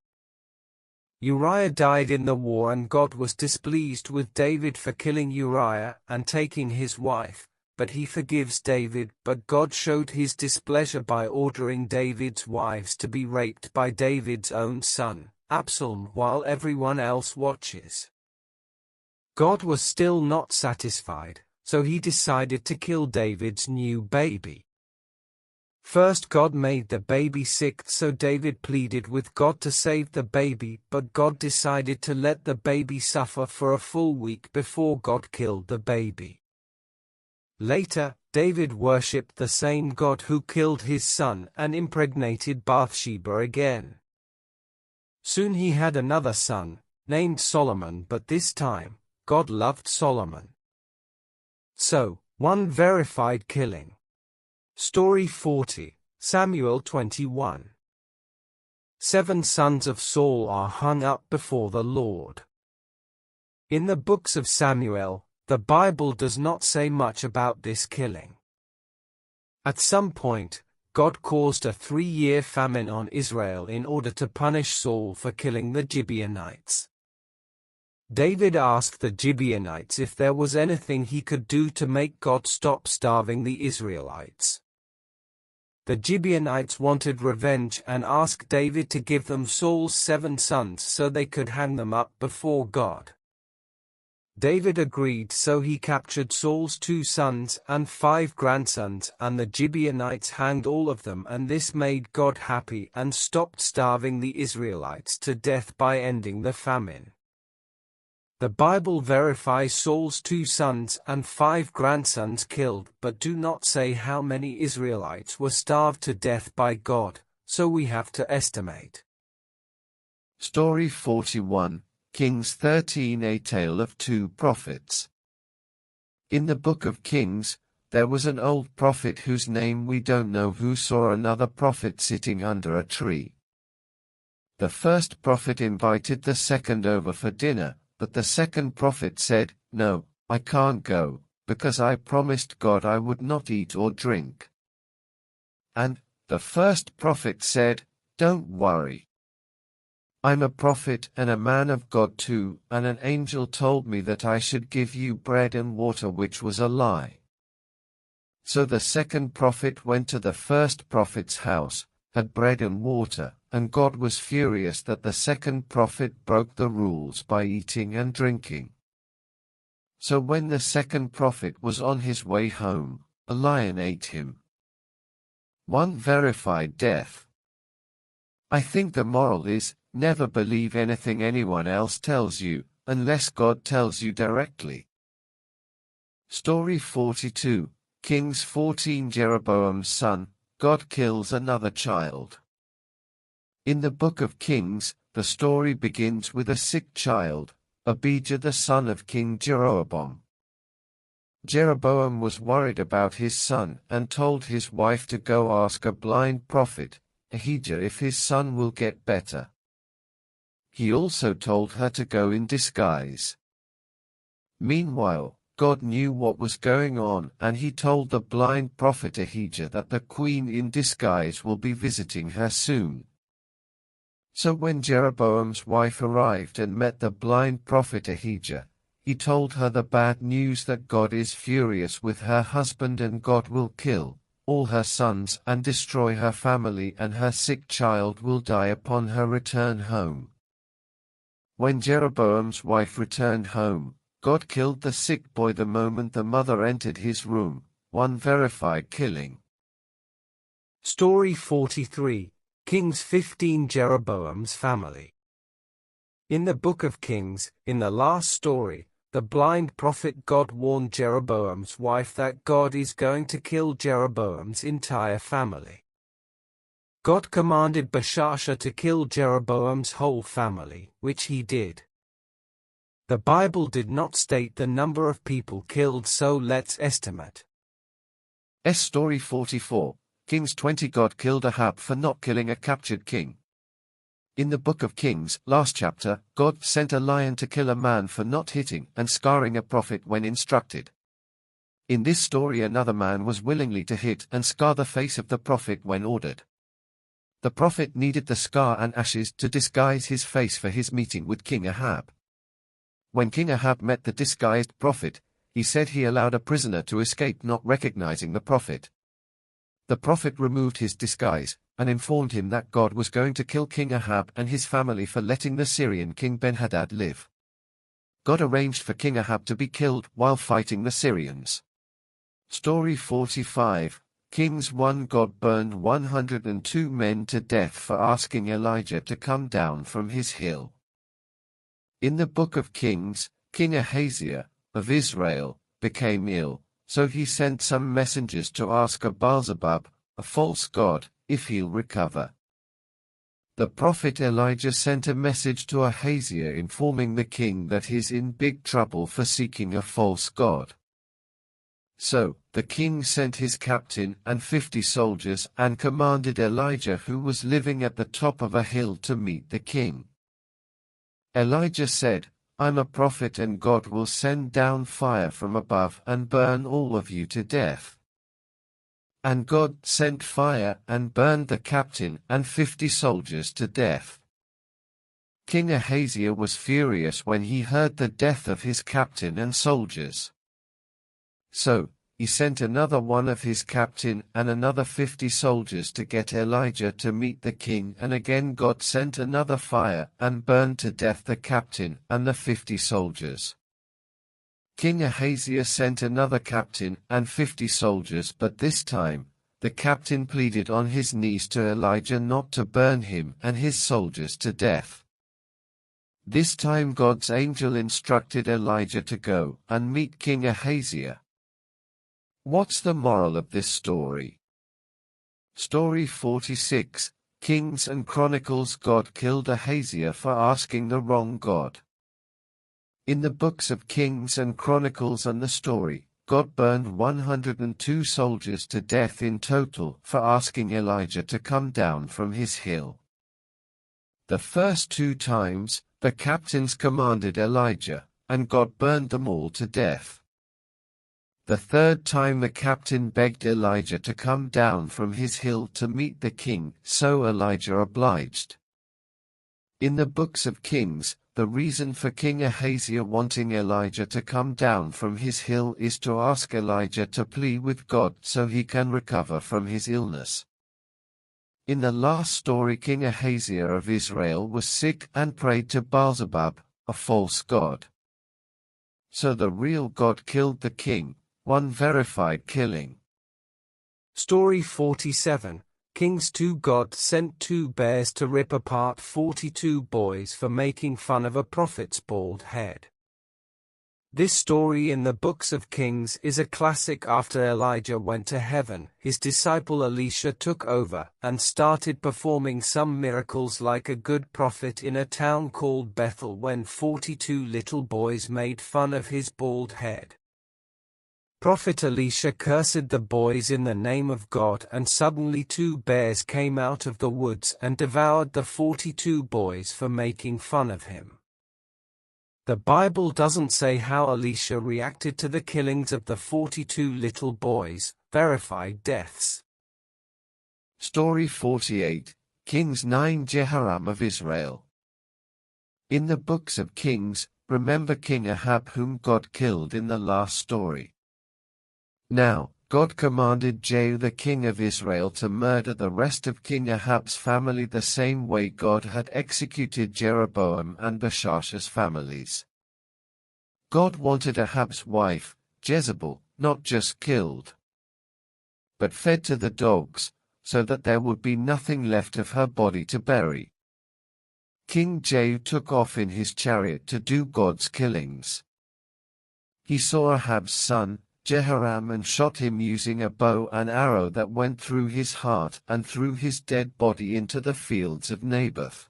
[SPEAKER 2] Uriah died in the war, and God was displeased with David for killing Uriah and taking his wife. But he forgives David, but God showed his displeasure by ordering David's wives to be raped by David's own son, Absalom, while everyone else watches. God was still not satisfied, so he decided to kill David's new baby. First, God made the baby sick, so David pleaded with God to save the baby, but God decided to let the baby suffer for a full week before God killed the baby. Later, David worshipped the same God who killed his son and impregnated Bathsheba again. Soon he had another son, named Solomon, but this time, God loved Solomon. So, one verified killing. Story 40, Samuel 21. 7 sons of Saul are hung up before the Lord. In the books of Samuel, the Bible does not say much about this killing. At some point, God caused a 3-year famine on Israel in order to punish Saul for killing the Gibeonites. David asked the Gibeonites if there was anything he could do to make God stop starving the Israelites. The Gibeonites wanted revenge and asked David to give them Saul's 7 sons so they could hang them up before God. David agreed, so he captured Saul's 2 sons and 5 grandsons, and the Gibeonites hanged all of them, and this made God happy and stopped starving the Israelites to death by ending the famine. The Bible verifies Saul's 2 sons and 5 grandsons killed, but do not say how many Israelites were starved to death by God, so we have to estimate.
[SPEAKER 1] Story 41, Kings 13, a tale of 2 prophets. In the book of Kings, there was an old prophet whose name we don't know, who saw another prophet sitting under a tree. The first prophet invited the second over for dinner, but the second prophet said, "No, I can't go, because I promised God I would not eat or drink." And The first prophet said, "Don't worry. I'm a prophet and a man of God too, and an angel told me that I should give you bread and water, which was a lie." So the second prophet went to the first prophet's house, had bread and water, and God was furious that the second prophet broke the rules by eating and drinking. So when the second prophet was on his way home, a lion ate him. 1. Verified death. I think the moral is, never believe anything anyone else tells you, unless God tells you directly. Story 42, Kings 14. Jeroboam's son, God kills another child. In the book of Kings, the story begins with a sick child, Abijah the son of King Jeroboam. Jeroboam was worried about his son and told his wife to go ask a blind prophet, Ahijah, if his son will get better. He also told her to go in disguise. Meanwhile, God knew what was going on, and he told the blind prophet Ahijah that the queen in disguise will be visiting her soon. So when Jeroboam's wife arrived and met the blind prophet Ahijah, he told her the bad news that God is furious with her husband and God will kill all her sons and destroy her family, and her sick child will die upon her return home. When Jeroboam's wife returned home, God killed the sick boy the moment the mother entered his room. 1. Verified killing.
[SPEAKER 2] Story 43, Kings 15. Jeroboam's family. In the book of Kings, in the last story, the blind prophet God warned Jeroboam's wife that God is going to kill Jeroboam's entire family. God commanded Baasha to kill Jeroboam's whole family, which he did. The Bible did not state the number of people killed, so let's estimate.
[SPEAKER 1] Story 44, Kings 20. God killed Ahab for not killing a captured king. In the book of Kings, last chapter, God sent a lion to kill a man for not hitting and scarring a prophet when instructed. In this story, another man was willingly to hit and scar the face of the prophet when ordered. The prophet needed the scar and ashes to disguise his face for his meeting with King Ahab. When King Ahab met the disguised prophet, he said he allowed a prisoner to escape, not recognizing the prophet. The prophet removed his disguise and informed him that God was going to kill King Ahab and his family for letting the Syrian king Ben-Hadad live. God arranged for King Ahab to be killed while fighting the Syrians. Story 45, Kings 1. God burned 102 men to death for asking Elijah to come down from his hill. In the book of Kings, King Ahaziah of Israel became ill, so he sent some messengers to ask Baalzebub, a false god, if he'll recover. The prophet Elijah sent a message to Ahaziah informing the king that he's in big trouble for seeking a false god. So, the king sent his captain and 50 soldiers and commanded Elijah, who was living at the top of a hill, to meet the king. Elijah said, "I'm a prophet and God will send down fire from above and burn all of you to death." And God sent fire and burned the captain and 50 soldiers to death. King Ahaziah was furious when he heard the death of his captain and soldiers. So, he sent another one of his captain and another 50 soldiers to get Elijah to meet the king, and again God sent another fire and burned to death the captain and the 50 soldiers. King Ahaziah sent another captain and 50 soldiers, but this time, the captain pleaded on his knees to Elijah not to burn him and his soldiers to death. This time God's angel instructed Elijah to go and meet King Ahaziah. What's the moral of this story? Story 46, Kings and Chronicles. God killed Ahaziah for asking the wrong god. In the books of Kings and Chronicles and the story, God burned 102 soldiers to death in total for asking Elijah to come down from his hill. The first 2 times, the captains commanded Elijah, and God burned them all to death. The third time the captain begged Elijah to come down from his hill to meet the king, so Elijah obliged. In the books of Kings, the reason for King Ahaziah wanting Elijah to come down from his hill is to ask Elijah to plead with God so he can recover from his illness. In the last story, King Ahaziah of Israel was sick and prayed to Baalzebub, a false god. So the real God killed the king, one verified killing.
[SPEAKER 2] Story 47. Kings 2. God sent 2 bears to rip apart 42 boys for making fun of a prophet's bald head. This story in the books of Kings is a classic. After Elijah went to heaven, his disciple Elisha took over and started performing some miracles like a good prophet in a town called Bethel when 42 little boys made fun of his bald head. Prophet Elisha cursed the boys in the name of God, and suddenly 2 bears came out of the woods and devoured the 42 boys for making fun of him. The Bible doesn't say how Elisha reacted to the killings of the 42 little boys, verified deaths.
[SPEAKER 1] Story 48, Kings 9. Jehoram of Israel. In the books of Kings, remember King Ahab whom God killed in the last story. Now, God commanded Jehu the king of Israel to murder the rest of King Ahab's family the same way God had executed Jeroboam and Baasha's families. God wanted Ahab's wife, Jezebel, not just killed, but fed to the dogs, so that there would be nothing left of her body to bury. King Jehu took off in his chariot to do God's killings. He saw Ahab's son, Jehoram, and shot him using a bow and arrow that went through his heart and threw his dead body into the fields of Naboth.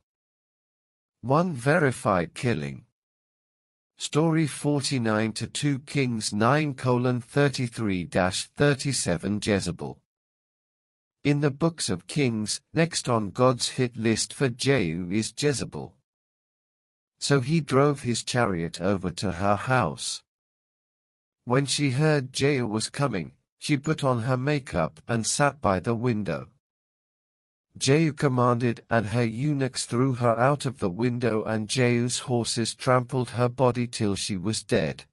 [SPEAKER 1] One verified killing. Story 49 to 2 Kings 9:33-37 Jezebel. In the books of Kings, next on God's hit list for Jehu is Jezebel. So he drove his chariot over to her house. When she heard Jehu was coming, she put on her makeup and sat by the window. Jehu commanded, and her eunuchs threw her out of the window, and Jehu's horses trampled her body till she was dead.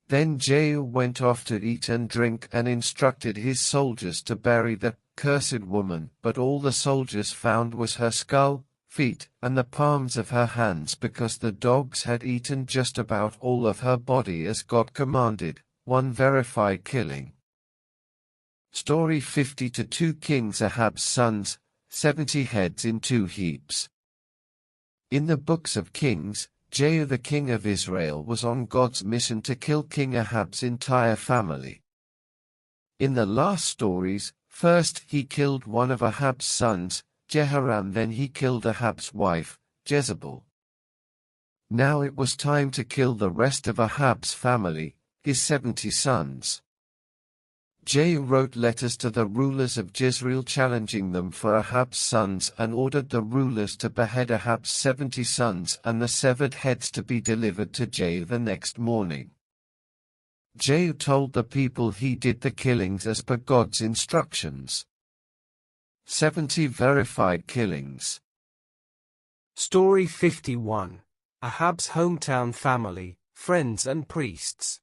[SPEAKER 1] Then Jehu went off to eat and drink and instructed his soldiers to bury the cursed woman, but all the soldiers found was her skull, feet, and the palms of her hands, because the dogs had eaten just about all of her body as God commanded. One verified killing. Story 50 to 2 Kings Ahab's sons, 70 heads in 2 heaps. In the books of Kings, Jehu the king of Israel was on God's mission to kill King Ahab's entire family. In the last stories, first he killed one of Ahab's sons, Jehoram, then he killed Ahab's wife, Jezebel. Now it was time to kill the rest of Ahab's family, his 70 sons. Jehu wrote letters to the rulers of Jezreel challenging them for Ahab's sons and ordered the rulers to behead Ahab's 70 sons and the severed heads to be delivered to Jehu the next morning. Jehu told the people he did the killings as per God's instructions. 70 verified killings.
[SPEAKER 2] Story 51. Ahab's hometown family, friends and priests.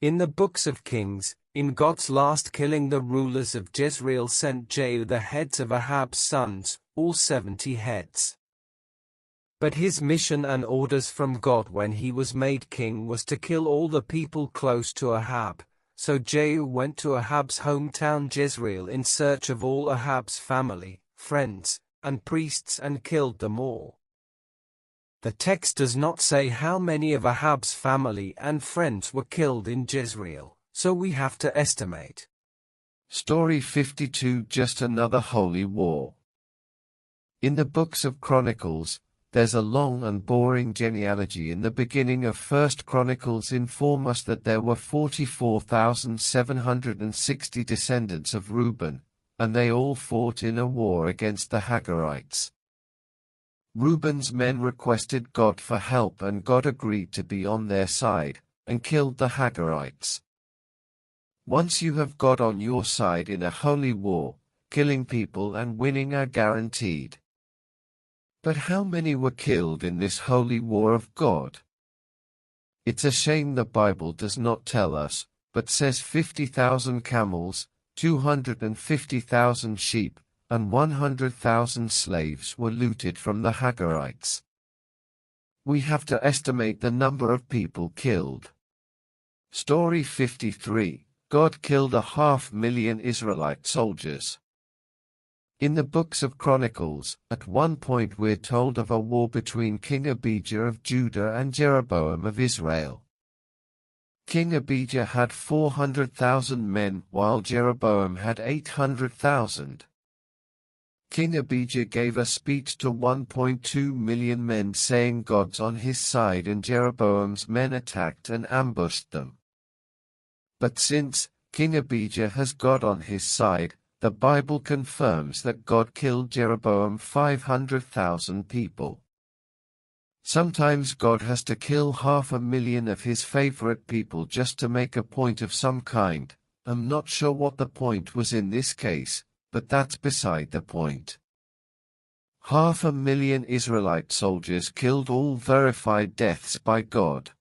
[SPEAKER 2] In the books of Kings, in God's last killing, the rulers of Jezreel sent Jehu the heads of Ahab's sons, all 70 heads. But his mission and orders from God when he was made king was to kill all the people close to Ahab. So Jehu went to Ahab's hometown Jezreel in search of all Ahab's family, friends, and priests and killed them all. The text does not say how many of Ahab's family and friends were killed in Jezreel, so we have to estimate.
[SPEAKER 1] Story 52 Just another holy war. In the books of Chronicles, there's a long and boring genealogy. In the beginning of 1st Chronicles inform us that there were 44,760 descendants of Reuben, and they all fought in a war against the Hagarites. Reuben's men requested God for help and God agreed to be on their side, and killed the Hagarites. Once you have God on your side in a holy war, killing people and winning are guaranteed. But how many were killed in this holy war of God? It's a shame the Bible does not tell us, but says 50,000 camels, 250,000 sheep, and 100,000 slaves were looted from the Hagarites. We have to estimate the number of people killed. Story 53. God killed 500,000 Israelite soldiers. In the books of Chronicles, at one point we're told of a war between King Abijah of Judah and Jeroboam of Israel. King Abijah had 400,000 men while Jeroboam had 800,000. King Abijah gave a speech to 1.2 million men saying God's on his side, and Jeroboam's men attacked and ambushed them. But since King Abijah has God on his side, the Bible confirms that God killed Jeroboam 500,000 people. Sometimes God has to kill 500,000 of his favorite people just to make a point of some kind. I'm not sure what the point was in this case, but that's beside the point. 500,000 Israelite soldiers killed, all verified deaths by God.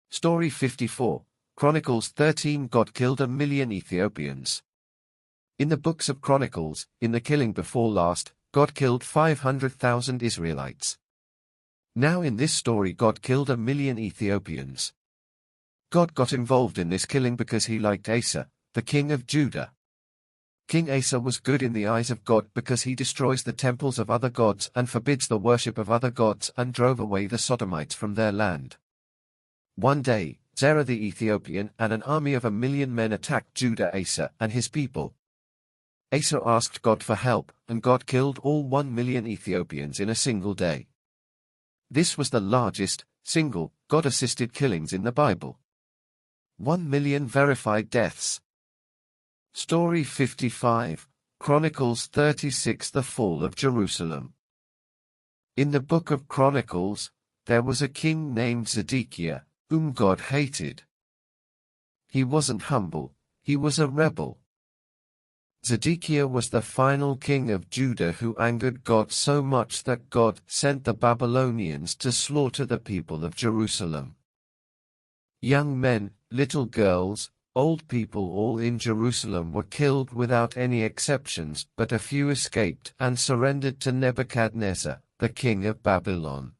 [SPEAKER 1] Story 54. Chronicles 13. God killed 1,000,000 Ethiopians. In the books of Chronicles, in the killing before last, God killed 500,000 Israelites. Now in this story God killed 1,000,000 Ethiopians. God got involved in this killing because he liked Asa, the king of Judah. King Asa was good in the eyes of God because he destroys the temples of other gods and forbids the worship of other gods and drove away the Sodomites from their land. One day, Zerah the Ethiopian and an army of 1,000,000 men attacked Judah, Asa, and his people. Asa asked God for help, and God killed all 1,000,000 Ethiopians in a single day. This was the largest, single, God-assisted killings in the Bible. 1,000,000 verified deaths. Story 55. Chronicles 36. The fall of Jerusalem. In the book of Chronicles, there was a king named Zedekiah, whom God hated. He wasn't humble, he was a rebel. Zedekiah was the final king of Judah who angered God so much that God sent the Babylonians to slaughter the people of Jerusalem. Young men, little girls, old people, all in Jerusalem were killed without any exceptions, but a few escaped and surrendered to Nebuchadnezzar, the king of Babylon.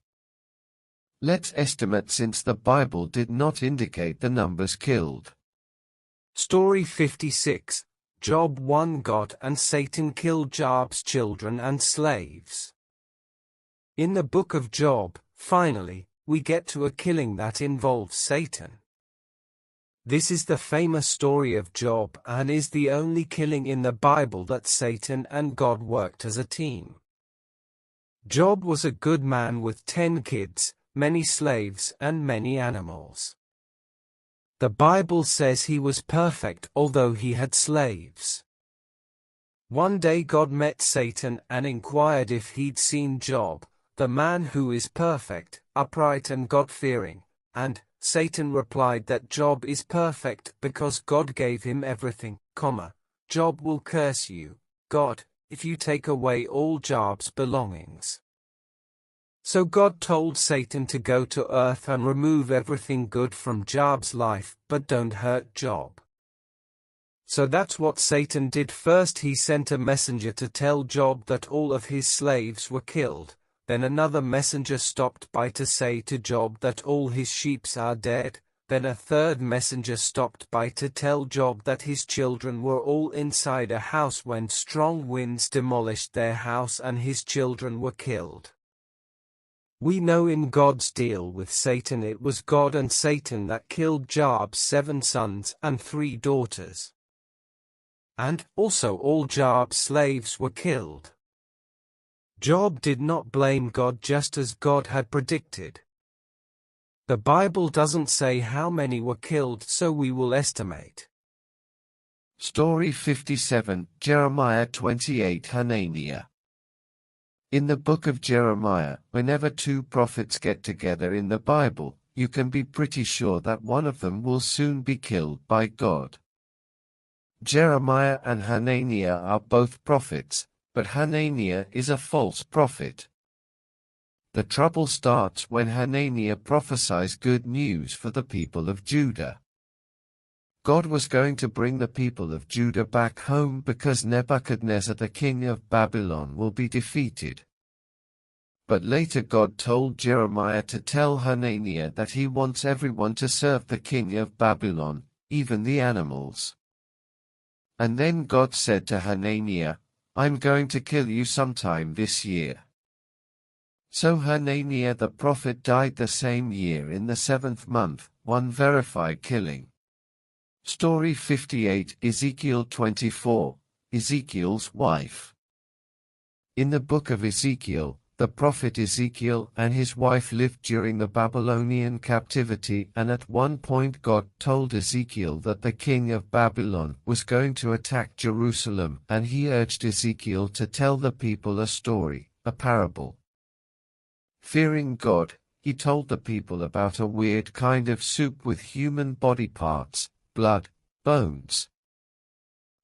[SPEAKER 1] Let's estimate, since the Bible did not indicate the numbers killed.
[SPEAKER 2] Story 56. Job 1. God and Satan killed Job's children and slaves. In the book of Job, finally, we get to a killing that involves Satan. This is the famous story of Job and is the only killing in the Bible that Satan and God worked as a team. Job was a good man with 10 kids, many slaves and many animals. The Bible says he was perfect although he had slaves. One day God met Satan and inquired if he'd seen Job, the man who is perfect, upright and God-fearing, and Satan replied that Job is perfect because God gave him everything, Job will curse you, God, if you take away all Job's belongings. So God told Satan to go to earth and remove everything good from Job's life, but don't hurt Job. So that's what Satan did. First he sent a messenger to tell Job that all of his slaves were killed, then another messenger stopped by to say to Job that all his sheep are dead, then a third messenger stopped by to tell Job that his children were all inside a house when strong winds demolished their house and his children were killed. We know in God's deal with Satan it was God and Satan that killed Job's 7 sons and 3 daughters. And also all Job's slaves were killed. Job did not blame God, just as God had predicted. The Bible doesn't say how many were killed, so we will estimate.
[SPEAKER 1] Story 57. Jeremiah 28. Hananiah. In the book of Jeremiah, whenever 2 prophets get together in the Bible, you can be pretty sure that one of them will soon be killed by God. Jeremiah and Hananiah are both prophets, but Hananiah is a false prophet. The trouble starts when Hananiah prophesies good news for the people of Judah. God was going to bring the people of Judah back home because Nebuchadnezzar the king of Babylon will be defeated. But later God told Jeremiah to tell Hananiah that he wants everyone to serve the king of Babylon, even the animals. And then God said to Hananiah, I'm going to kill you sometime this year. So Hananiah the prophet died the same year in the 7th month, one verified killing. Story 58 Ezekiel 24, Ezekiel's wife. In the book of Ezekiel, the prophet Ezekiel and his wife lived during the Babylonian captivity, and at one point God told Ezekiel that the king of Babylon was going to attack Jerusalem, and he urged Ezekiel to tell the people a story, a parable. Fearing God, he told the people about a weird kind of soup with human body parts, blood, bones.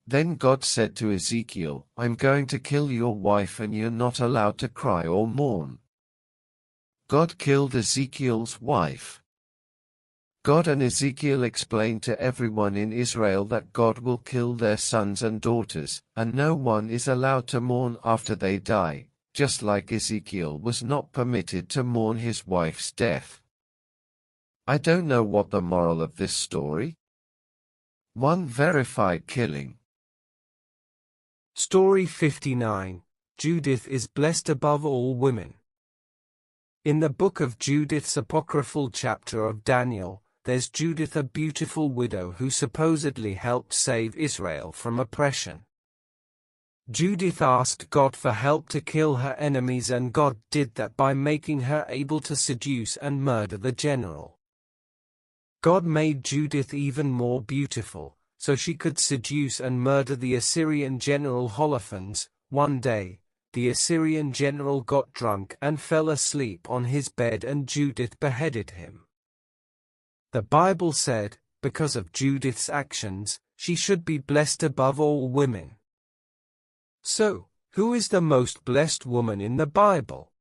[SPEAKER 1] Then God said to Ezekiel, I'm going to kill your wife and you're not allowed to cry or mourn. God killed Ezekiel's wife. God and Ezekiel explained to everyone in Israel that God will kill their sons and daughters, and no one is allowed to mourn after they die, just like Ezekiel was not permitted to mourn his wife's death. I don't know what the moral of this story. One verified killing.
[SPEAKER 2] Story 59. Judith is blessed above all women. In the book of Judith's apocryphal chapter of Daniel, there's Judith, a beautiful widow who supposedly helped save Israel from oppression. Judith asked God for help to kill her enemies, and God did that by making her able to seduce and murder the general. God made Judith even more beautiful, so she could seduce and murder the Assyrian general Holofernes. One day, the Assyrian general got drunk and fell asleep on his bed, and Judith beheaded him. The Bible said, because of Judith's actions, she should be blessed above all women. So, who is the most blessed woman in the Bible?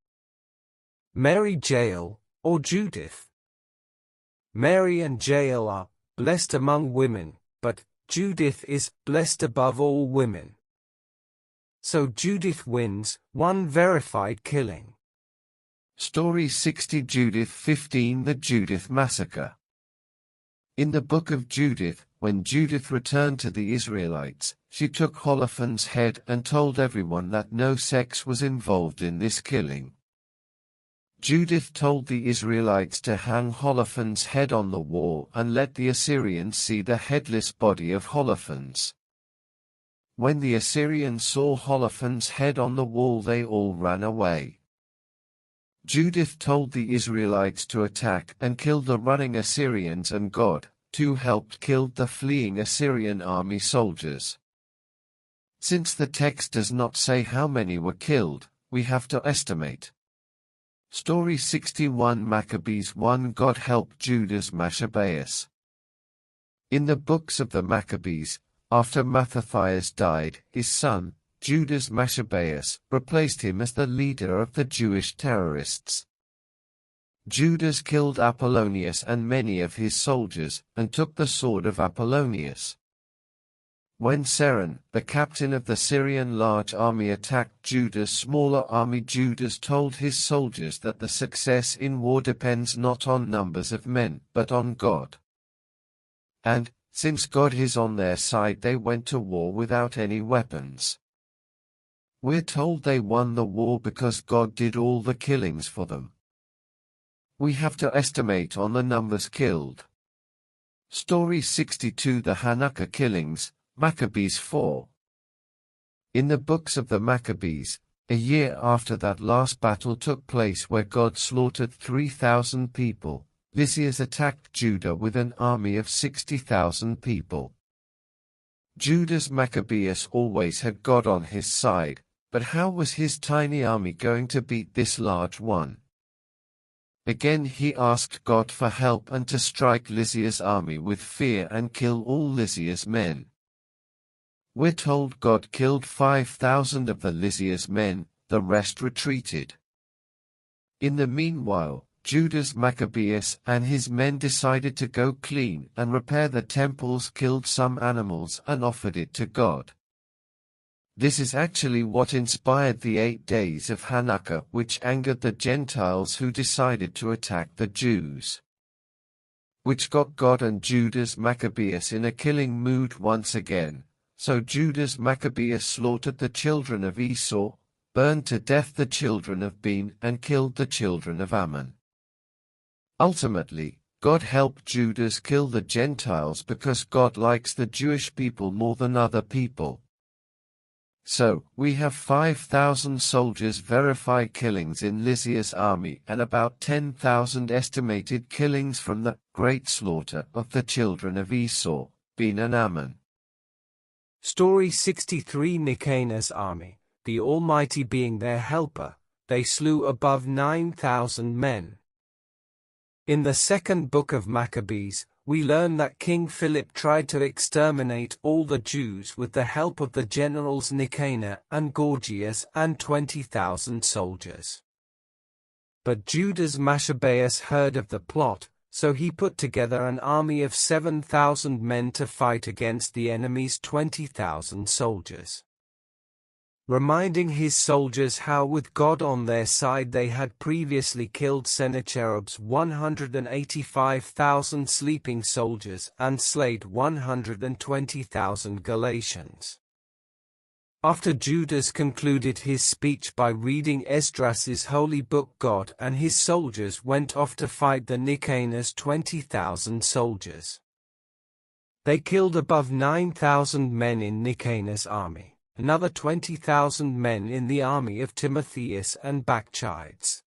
[SPEAKER 2] Mary Jael or Judith? Mary and Jael are blessed among women, but Judith is blessed above all women. So Judith wins, one verified killing.
[SPEAKER 1] Story 60 Judith 15 The Judith Massacre. In the book of Judith, when Judith returned to the Israelites, she took Holofernes' head and told everyone that no sex was involved in this killing. Judith told the Israelites to hang Holofernes' head on the wall and let the Assyrians see the headless body of Holofernes. When the Assyrians saw Holofernes' head on the wall, they all ran away. Judith told the Israelites to attack and kill the running Assyrians, and God, too, helped kill the fleeing Assyrian army soldiers. Since the text does not say how many were killed, we have to estimate. Story 61 Maccabees 1 God helped Judah's Maccabeus. In the books of the Maccabees, after Mattathias died, his son, Judah's Maccabeus, replaced him as the leader of the Jewish terrorists. Judas killed Apollonius and many of his soldiers, and took the sword of Apollonius. When Seren, the captain of the Syrian large army, attacked Judah's smaller army, Judas told his soldiers that the success in war depends not on numbers of men, but on God. And, since God is on their side, they went to war without any weapons. We're told they won the war because God did all the killings for them. We have to estimate on the numbers killed. Story 62 The Hanukkah Killings, Maccabees 4. In the books of the Maccabees, a year after that last battle took place where God slaughtered 3,000 people, Lysias attacked Judah with an army of 60,000 people. Judah's Maccabeus always had God on his side, but how was his tiny army going to beat this large one? Again he asked God for help and to strike Lysias' army with fear and kill all Lysias' men. We're told God killed 5,000 of the Lysias' men, the rest retreated. In the meanwhile, Judas Maccabeus and his men decided to go clean and repair the temples, killed some animals and offered it to God. This is actually what inspired the 8 days of Hanukkah, which angered the Gentiles who decided to attack the Jews. Which got God and Judas Maccabeus in a killing mood once again, so Judas Maccabeus slaughtered the children of Esau, burned to death the children of Ben and killed the children of Ammon. Ultimately, God helped Judas kill the Gentiles because God likes the Jewish people more than other people. So, we have 5,000 soldiers verified killings in Lysias' army and about 10,000 estimated killings from the great slaughter of the children of Esau, Ben and Ammon.
[SPEAKER 2] Story 63. Nicanor's army, the Almighty being their helper, they slew above 9,000 men. In the second book of Maccabees, we learn that King Philip tried to exterminate all the Jews with the help of the generals Nicanor and Gorgias and 20,000 soldiers. But Judas Maccabeus heard of the plot, so he put together an army of 7,000 men to fight against the enemy's 20,000 soldiers. Reminding his soldiers how with God on their side they had previously killed Sennacherib's 185,000 sleeping soldiers and slayed 120,000 Galatians. After Judas concluded his speech by reading Esdras' holy book, God and his soldiers went off to fight the Nicanor's 20,000 soldiers. They killed above 9,000 men in Nicanor's army. Another 20,000 men in the army of Timotheus and Bacchides.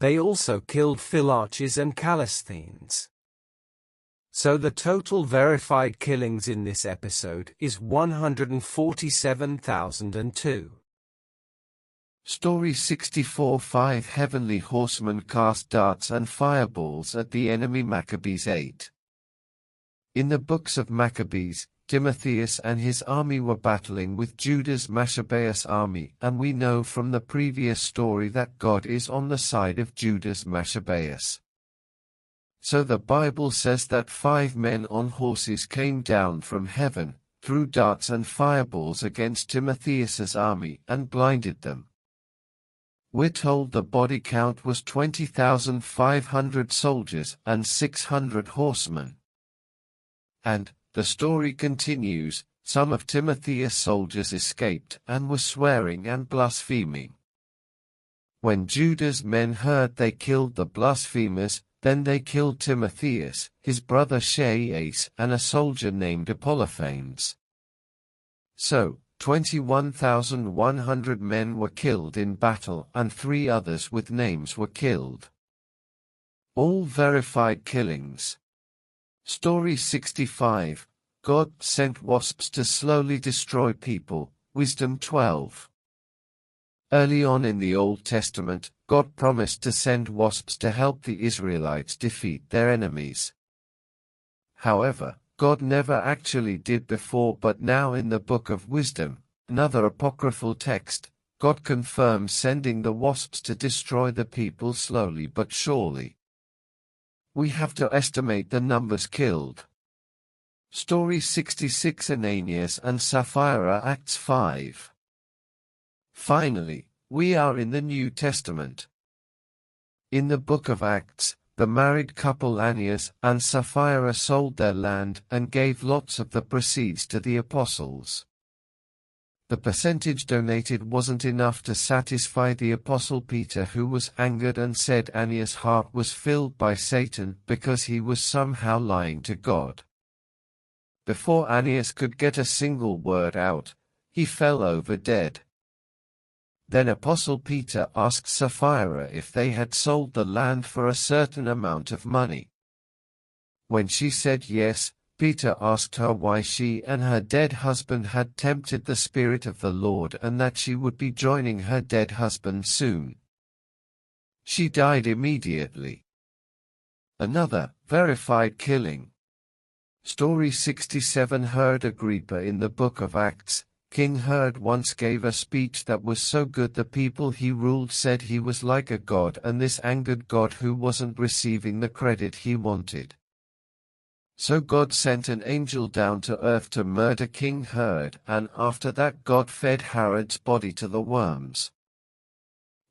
[SPEAKER 2] They also killed Philauches and Callisthenes. So the total verified killings in this episode is 147,002.
[SPEAKER 1] Story 64. 5 heavenly horsemen cast darts and fireballs at the enemy. Maccabees 8. In the books of Maccabees, Timotheus and his army were battling with Judas Maccabeus' army, and we know from the previous story that God is on the side of Judas Maccabeus. So the Bible says that 5 men on horses came down from heaven, threw darts and fireballs against Timotheus's army and blinded them. We're told the body count was 20,500 soldiers and 600 horsemen. And, the story continues, some of Timotheus' soldiers escaped and were swearing and blaspheming. When Judas' men heard they killed the blasphemers, then they killed Timotheus, his brother Shaeas, and a soldier named Apollophanes. So, 21,100 men were killed in battle and 3 others with names were killed. All verified killings. Story 65. God sent wasps to slowly destroy people. Wisdom 12. Early on in the Old Testament, God promised to send wasps to help the Israelites defeat their enemies. However, God never actually did before, but now in the Book of Wisdom, another apocryphal text, God confirms sending the wasps to destroy the people slowly but surely. We have to estimate the numbers killed. Story 66. Ananias and Sapphira. Acts 5. Finally, we are in the New Testament. In the book of Acts, the married couple Ananias and Sapphira sold their land and gave lots of the proceeds to the apostles. The percentage donated wasn't enough to satisfy the apostle Peter, who was angered and said Ananias' heart was filled by Satan because he was somehow lying to God. Before Ananias could get a single word out, he fell over dead. Then Apostle Peter asked Sapphira if they had sold the land for a certain amount of money. When she said yes, Peter asked her why she and her dead husband had tempted the Spirit of the Lord and that she would be joining her dead husband soon. She died immediately. Another, verified killing. Story 67 Herod Agrippa. In the book of Acts, King Herod once gave a speech that was so good the people he ruled said he was like a god, and this angered God, who wasn't receiving the credit he wanted. So God sent an angel down to earth to murder King Herod, and after that God fed Herod's body to the worms.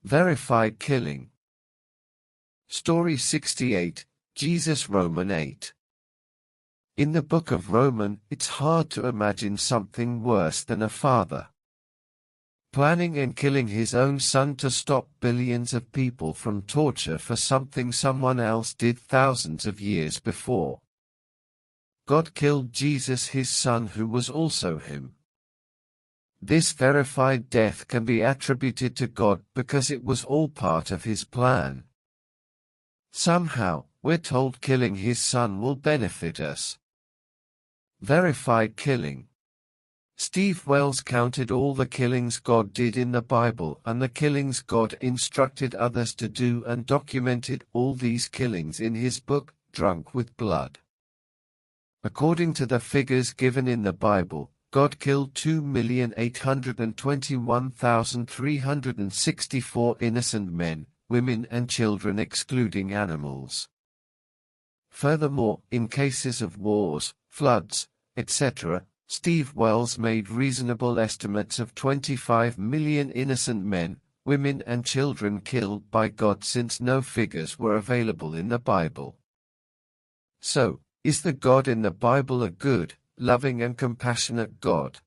[SPEAKER 1] Verified killing. Story 68, Jesus Roman 8. In the book of Romans, it's hard to imagine something worse than a father planning and killing his own son to stop billions of people from torture for something someone else did thousands of years before. God killed Jesus, his son, who was also him. This verified death can be attributed to God because it was all part of his plan. Somehow, we're told killing his son will benefit us. Verified killing. Steve Wells counted all the killings God did in the Bible and the killings God instructed others to do, and documented all these killings in his book, Drunk with Blood. According to the figures given in the Bible, God killed 2,821,364 innocent men, women and children, excluding animals. Furthermore, in cases of wars, floods, etc., Steve Wells made reasonable estimates of 25 million innocent men, women and children killed by God, since no figures were available in the Bible. So, is the God in the Bible a good, loving and compassionate God?